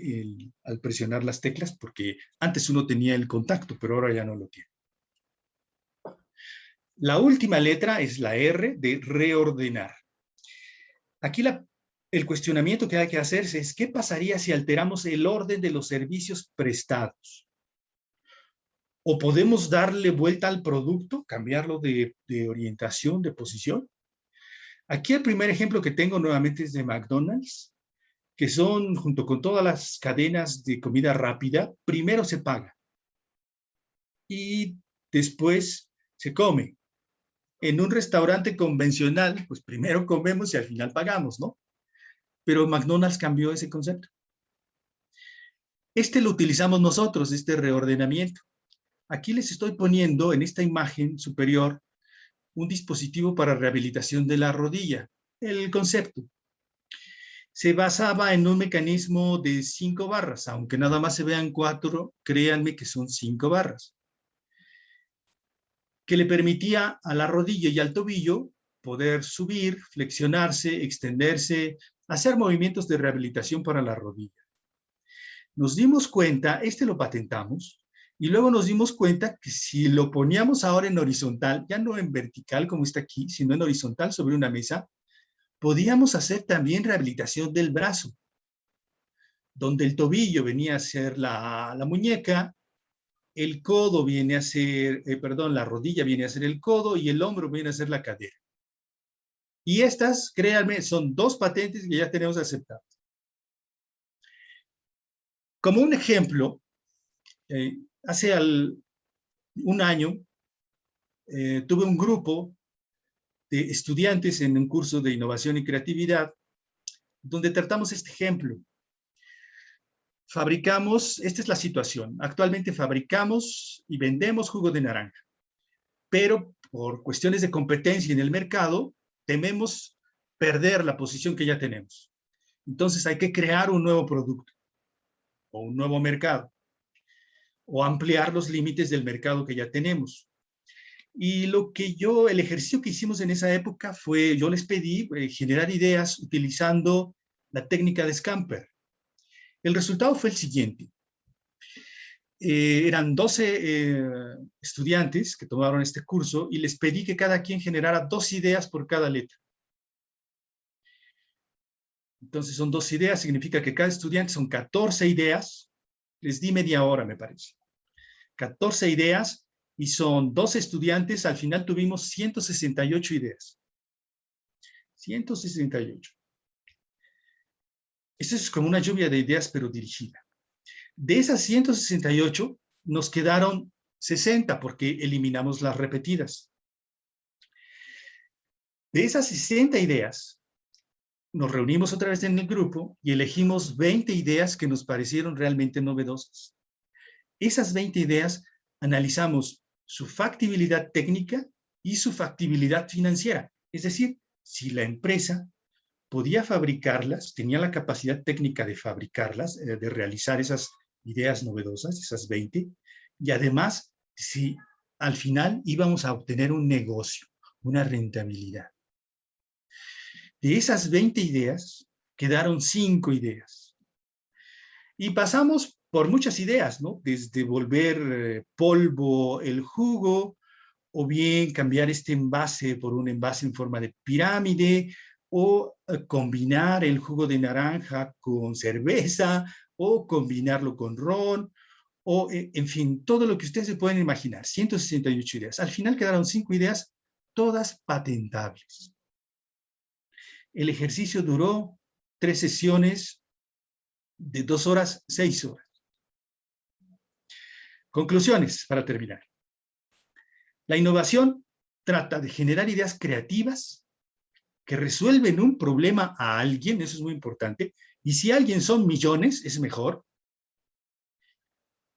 al presionar las teclas, porque antes uno tenía el contacto, pero ahora ya no lo tiene. La última letra es la R de reordenar. Aquí el cuestionamiento que hay que hacerse es: ¿qué pasaría si alteramos el orden de los servicios prestados? ¿O podemos darle vuelta al producto, cambiarlo de orientación, de posición? Aquí el primer ejemplo que tengo nuevamente es de McDonald's, que son, junto con todas las cadenas de comida rápida, primero se paga y después se come. En un restaurante convencional, pues primero comemos y al final pagamos, ¿no? Pero McDonald's cambió ese concepto. Este lo utilizamos nosotros, este reordenamiento. Aquí les estoy poniendo en esta imagen superior un dispositivo para rehabilitación de la rodilla. El concepto se basaba en un mecanismo de 5 barras, aunque nada más se vean 4, créanme que son 5 barras, que le permitía a la rodilla y al tobillo poder subir, flexionarse, extenderse, hacer movimientos de rehabilitación para la rodilla. Nos dimos cuenta, lo patentamos, y luego nos dimos cuenta que si lo poníamos ahora en horizontal, ya no en vertical como está aquí, sino en horizontal sobre una mesa, podíamos hacer también rehabilitación del brazo, donde el tobillo venía a ser la muñeca, el codo viene a ser, la rodilla viene a ser el codo y el hombro viene a ser la cadera. Y estas, créanme, son 2 patentes que ya tenemos aceptadas. Como un ejemplo, hace un año tuve un grupo de estudiantes en un curso de innovación y creatividad donde tratamos este ejemplo. Fabricamos, esta es la situación, actualmente fabricamos y vendemos jugo de naranja, pero por cuestiones de competencia en el mercado, tememos perder la posición que ya tenemos. Entonces hay que crear un nuevo producto o un nuevo mercado o ampliar los límites del mercado que ya tenemos. Y el ejercicio que hicimos en esa época fue, yo les pedí generar ideas utilizando la técnica de Scamper. El resultado fue el siguiente. Eran 12 estudiantes que tomaron este curso y les pedí que cada quien generara 2 ideas por cada letra. Entonces son 2 ideas, significa que cada estudiante son 14 ideas. Les di media hora, me parece. 14 ideas y son 12 estudiantes. Al final tuvimos 168 ideas. 168. Esto es como una lluvia de ideas, pero dirigida. De esas 168, nos quedaron 60 porque eliminamos las repetidas. De esas 60 ideas, nos reunimos otra vez en el grupo y elegimos 20 ideas que nos parecieron realmente novedosas. Esas 20 ideas analizamos su factibilidad técnica y su factibilidad financiera. Es decir, si la empresa podía fabricarlas, tenía la capacidad técnica de fabricarlas, de realizar esas ideas novedosas, esas 20, y además, si al final íbamos a obtener un negocio, una rentabilidad. De esas 20 ideas, quedaron 5 ideas. Y pasamos por muchas ideas, ¿no? Desde volver polvo el jugo, o bien cambiar este envase por un envase en forma de pirámide, o combinar el jugo de naranja con cerveza, o combinarlo con ron, o en fin, todo lo que ustedes se pueden imaginar, 168 ideas. Al final quedaron 5 ideas, todas patentables. El ejercicio duró 3 sesiones de 2 horas, 6 horas. Conclusiones para terminar. La innovación trata de generar ideas creativas que resuelven un problema a alguien, eso es muy importante, y si alguien son millones, es mejor.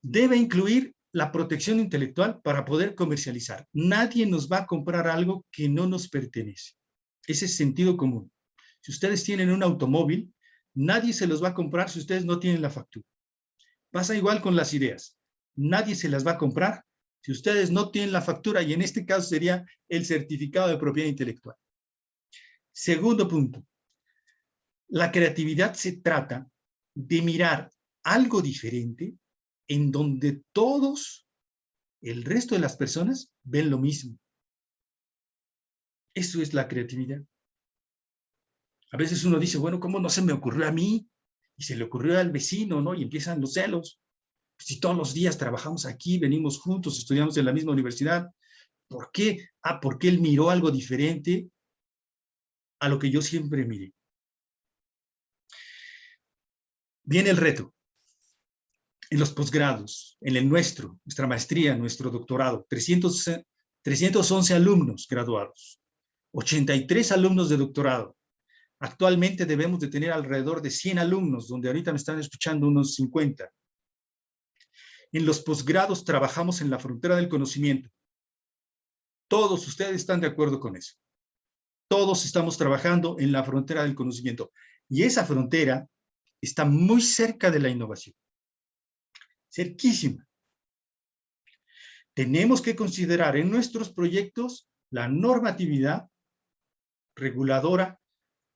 Debe incluir la protección intelectual para poder comercializar. Nadie nos va a comprar algo que no nos pertenece. Ese es sentido común. Si ustedes tienen un automóvil, nadie se los va a comprar si ustedes no tienen la factura. Pasa igual con las ideas. Nadie se las va a comprar si ustedes no tienen la factura, y en este caso sería el certificado de propiedad intelectual. Segundo punto. La creatividad se trata de mirar algo diferente en donde todos, el resto de las personas, ven lo mismo. Eso es la creatividad. A veces uno dice, bueno, ¿cómo no se me ocurrió a mí? Y se le ocurrió al vecino, ¿no? Y empiezan los celos. Si todos los días trabajamos aquí, venimos juntos, estudiamos en la misma universidad, ¿por qué? Ah, porque él miró algo diferente a lo que yo siempre miré. Viene el reto. En los posgrados, en el nuestro, nuestra maestría, nuestro doctorado, 311 alumnos graduados, 83 alumnos de doctorado. Actualmente debemos de tener alrededor de 100 alumnos, donde ahorita me están escuchando unos 50. En los posgrados trabajamos en la frontera del conocimiento. Todos ustedes están de acuerdo con eso. Todos estamos trabajando en la frontera del conocimiento. Y esa frontera está muy cerca de la innovación. Cerquísima. Tenemos que considerar en nuestros proyectos la normatividad reguladora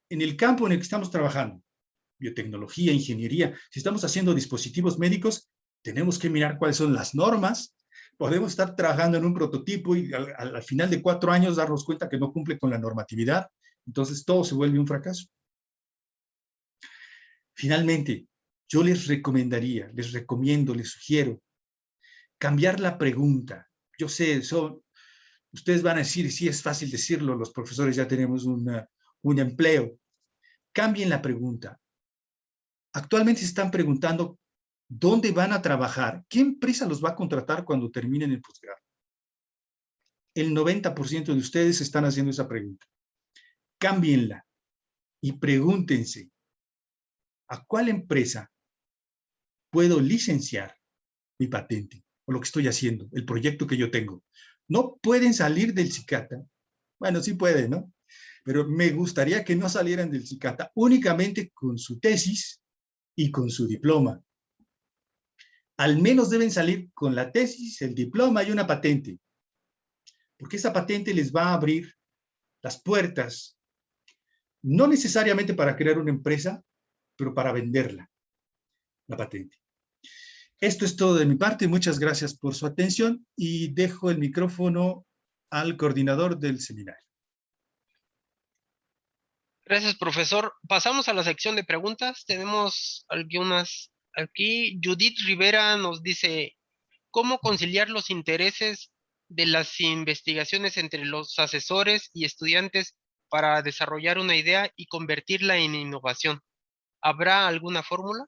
en el campo en el que estamos trabajando. Biotecnología, ingeniería. Si estamos haciendo dispositivos médicos, tenemos que mirar cuáles son las normas. Podemos estar trabajando en un prototipo y al final de 4 años darnos cuenta que no cumple con la normatividad. Entonces todo se vuelve un fracaso. Finalmente, yo les recomendaría, les recomiendo, les sugiero cambiar la pregunta. Yo sé, ustedes van a decir, sí es fácil decirlo, los profesores ya tenemos un empleo. Cambien la pregunta. Actualmente se están preguntando dónde van a trabajar, qué empresa los va a contratar cuando terminen el posgrado. El 90% de ustedes están haciendo esa pregunta. Cámbienla y pregúntense, ¿a cuál empresa puedo licenciar mi patente o lo que estoy haciendo, el proyecto que yo tengo? No pueden salir del CICATA. Bueno, sí pueden, ¿no? Pero me gustaría que no salieran del CICATA únicamente con su tesis y con su diploma. Al menos deben salir con la tesis, el diploma y una patente. Porque esa patente les va a abrir las puertas, no necesariamente para crear una empresa, pero para venderla, la patente. Esto es todo de mi parte. Muchas gracias por su atención y dejo el micrófono al coordinador del seminario. Gracias, profesor. Pasamos a la sección de preguntas. Tenemos algunas aquí. Judith Rivera nos dice, ¿cómo conciliar los intereses de las investigaciones entre los asesores y estudiantes para desarrollar una idea y convertirla en innovación? ¿Habrá alguna fórmula?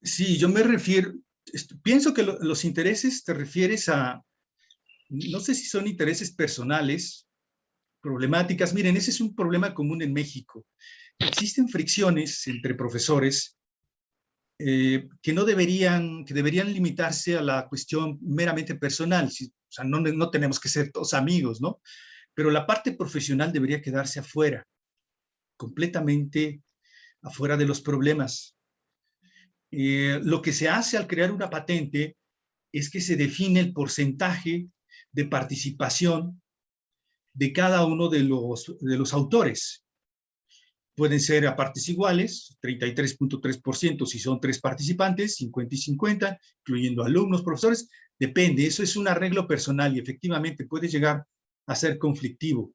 Sí, yo me refiero, pienso que los intereses te refieres a, no sé si son intereses personales, problemáticas. Miren, ese es un problema común en México. Existen fricciones entre profesores que deberían limitarse a la cuestión meramente personal. O sea, no tenemos que ser todos amigos, ¿no? Pero la parte profesional debería quedarse afuera, completamente afuera de los problemas. Lo que se hace al crear una patente es que se define el porcentaje de participación de cada uno de los autores. Pueden ser a partes iguales, 33.3% si son 3 participantes, 50 y 50, incluyendo alumnos, profesores, depende, eso es un arreglo personal y efectivamente puede llegar a ser conflictivo.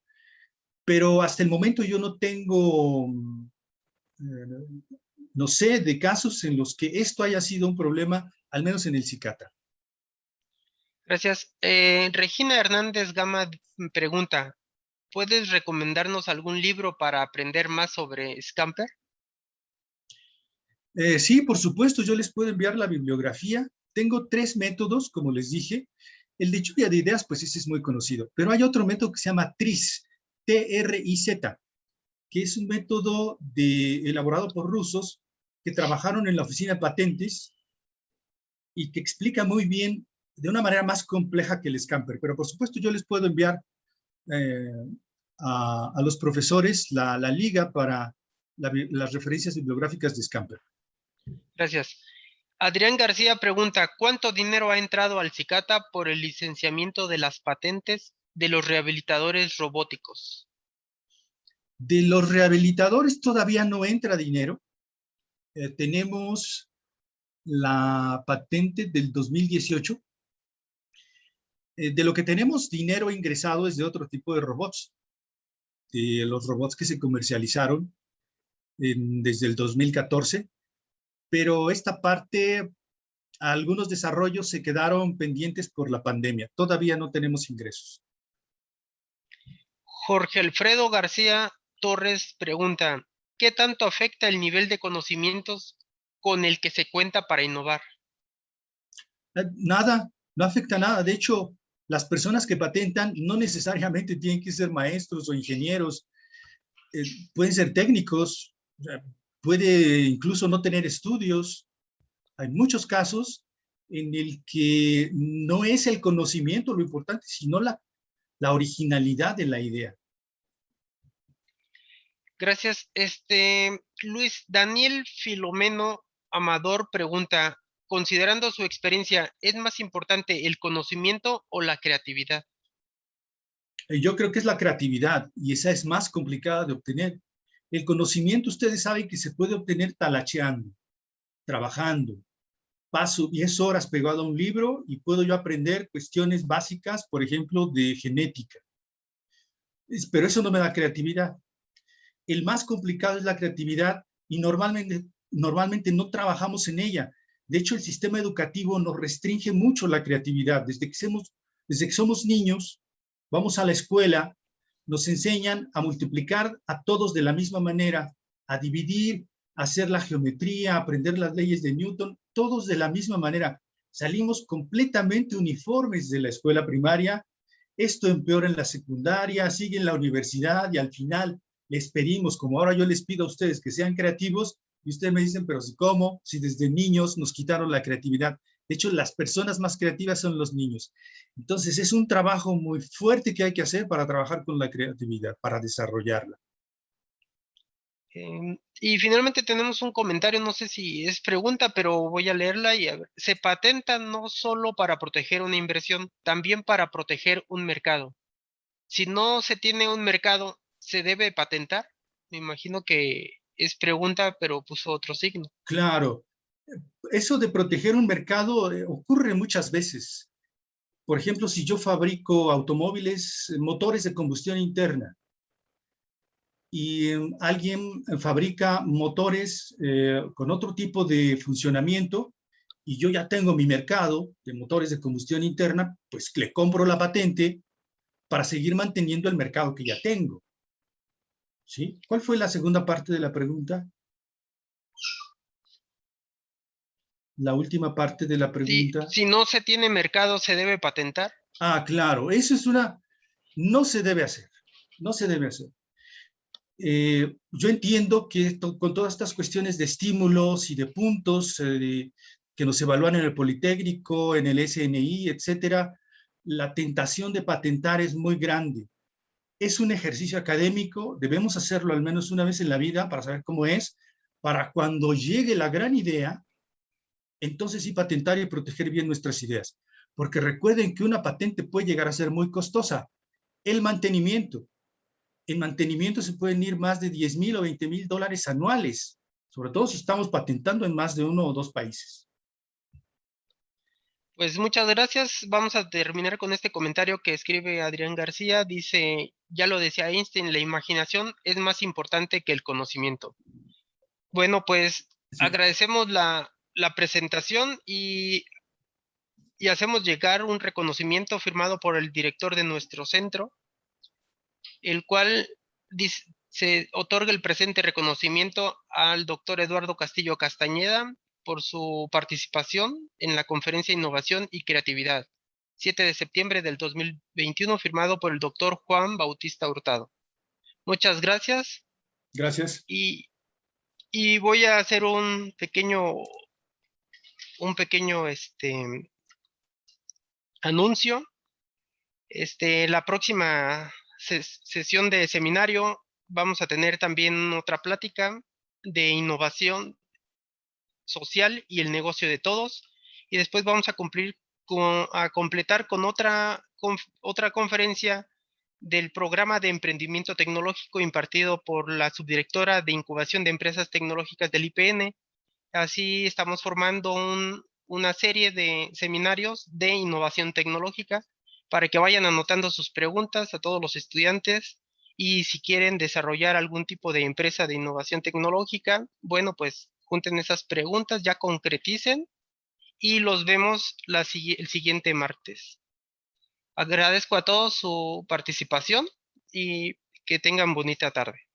Pero hasta el momento yo no tengo, no sé, de casos en los que esto haya sido un problema, al menos en el CICATA. Gracias. Regina Hernández Gama pregunta, ¿puedes recomendarnos algún libro para aprender más sobre Scamper? Sí, por supuesto, yo les puedo enviar la bibliografía. Tengo 3 métodos, como les dije. El de lluvia de ideas, pues ese es muy conocido. Pero hay otro método que se llama TRIZ, T-R-I-Z, que es un método elaborado por rusos que trabajaron en la oficina de patentes y que explica muy bien, de una manera más compleja que el Scamper. Pero por supuesto yo les puedo enviar eh, a los profesores la liga para las referencias bibliográficas de Scamper. Gracias. Adrián García pregunta, ¿cuánto dinero ha entrado al CICATA por el licenciamiento de las patentes de los rehabilitadores robóticos? De los rehabilitadores todavía no entra dinero. Tenemos la patente del 2018. De lo que tenemos dinero ingresado es de otro tipo de robots, de los robots que se comercializaron desde el 2014, pero esta parte, algunos desarrollos se quedaron pendientes por la pandemia. Todavía no tenemos ingresos. Jorge Alfredo García Torres pregunta, ¿qué tanto afecta el nivel de conocimientos con el que se cuenta para innovar? Nada, no afecta nada. De hecho, las personas que patentan no necesariamente tienen que ser maestros o ingenieros, pueden ser técnicos, puede incluso no tener estudios. Hay muchos casos en el que no es el conocimiento lo importante, sino la originalidad de la idea. Gracias. Luis Daniel Filomeno Amador pregunta, considerando su experiencia, ¿es más importante el conocimiento o la creatividad? Yo creo que es la creatividad y esa es más complicada de obtener. El conocimiento, ustedes saben que se puede obtener talacheando, trabajando. Paso 10 horas pegado a un libro y puedo yo aprender cuestiones básicas, por ejemplo, de genética. Pero eso no me da creatividad. El más complicado es la creatividad y normalmente no trabajamos en ella. De hecho, el sistema educativo nos restringe mucho la creatividad. Desde que somos niños, vamos a la escuela, nos enseñan a multiplicar a todos de la misma manera, a dividir, a hacer la geometría, a aprender las leyes de Newton, todos de la misma manera. Salimos completamente uniformes de la escuela primaria, esto empeora en la secundaria, sigue en la universidad y al final les pedimos, como ahora yo les pido a ustedes que sean creativos, y ustedes me dicen, pero si cómo, si desde niños nos quitaron la creatividad. De hecho, las personas más creativas son los niños. Entonces, es un trabajo muy fuerte que hay que hacer para trabajar con la creatividad, para desarrollarla. Y finalmente tenemos un comentario, no sé si es pregunta, pero voy a leerla y a ver. Se patenta no solo para proteger una inversión, también para proteger un mercado. Si no se tiene un mercado, ¿se debe patentar? Me imagino que es pregunta, pero puso otro signo. Claro, eso de proteger un mercado ocurre muchas veces. Por ejemplo, si yo fabrico automóviles, motores de combustión interna, y alguien fabrica motores con otro tipo de funcionamiento, y yo ya tengo mi mercado de motores de combustión interna, pues le compro la patente para seguir manteniendo el mercado que ya tengo. ¿Sí? ¿Cuál fue la segunda parte de la pregunta? La última parte de la pregunta. Si no se tiene mercado, ¿se debe patentar? Ah, claro, eso es una... No se debe hacer, no se debe hacer. Yo entiendo que con todas estas cuestiones de estímulos y de puntos que nos evalúan en el Politécnico, en el SNI, etcétera, la tentación de patentar es muy grande. Es un ejercicio académico, debemos hacerlo al menos una vez en la vida para saber cómo es, para cuando llegue la gran idea, entonces sí patentar y proteger bien nuestras ideas. Porque recuerden que una patente puede llegar a ser muy costosa. El mantenimiento, en mantenimiento se pueden ir más de 10,000 o 20,000 dólares anuales, sobre todo si estamos patentando en más de 1 o 2 países. Pues muchas gracias. Vamos a terminar con este comentario que escribe Adrián García. Dice, ya lo decía Einstein, la imaginación es más importante que el conocimiento. Bueno, pues Sí. agradecemos la presentación y hacemos llegar un reconocimiento firmado por el director de nuestro centro, el cual se otorga el presente reconocimiento al doctor Eduardo Castillo Castañeda por su participación en la conferencia Innovación y Creatividad, 7 de septiembre del 2021, firmado por el doctor Juan Bautista Hurtado. Muchas gracias. Gracias. Y voy a hacer un pequeño anuncio. La próxima sesión de seminario vamos a tener también otra plática de innovación social y el negocio de todos, y después vamos a completar con otra conferencia del programa de emprendimiento tecnológico impartido por la subdirectora de incubación de empresas tecnológicas del IPN. Así estamos formando una serie de seminarios de innovación tecnológica para que vayan anotando sus preguntas a todos los estudiantes, y si quieren desarrollar algún tipo de empresa de innovación tecnológica, bueno, pues junten esas preguntas, ya concreticen y los vemos el siguiente martes. Agradezco a todos su participación y que tengan bonita tarde.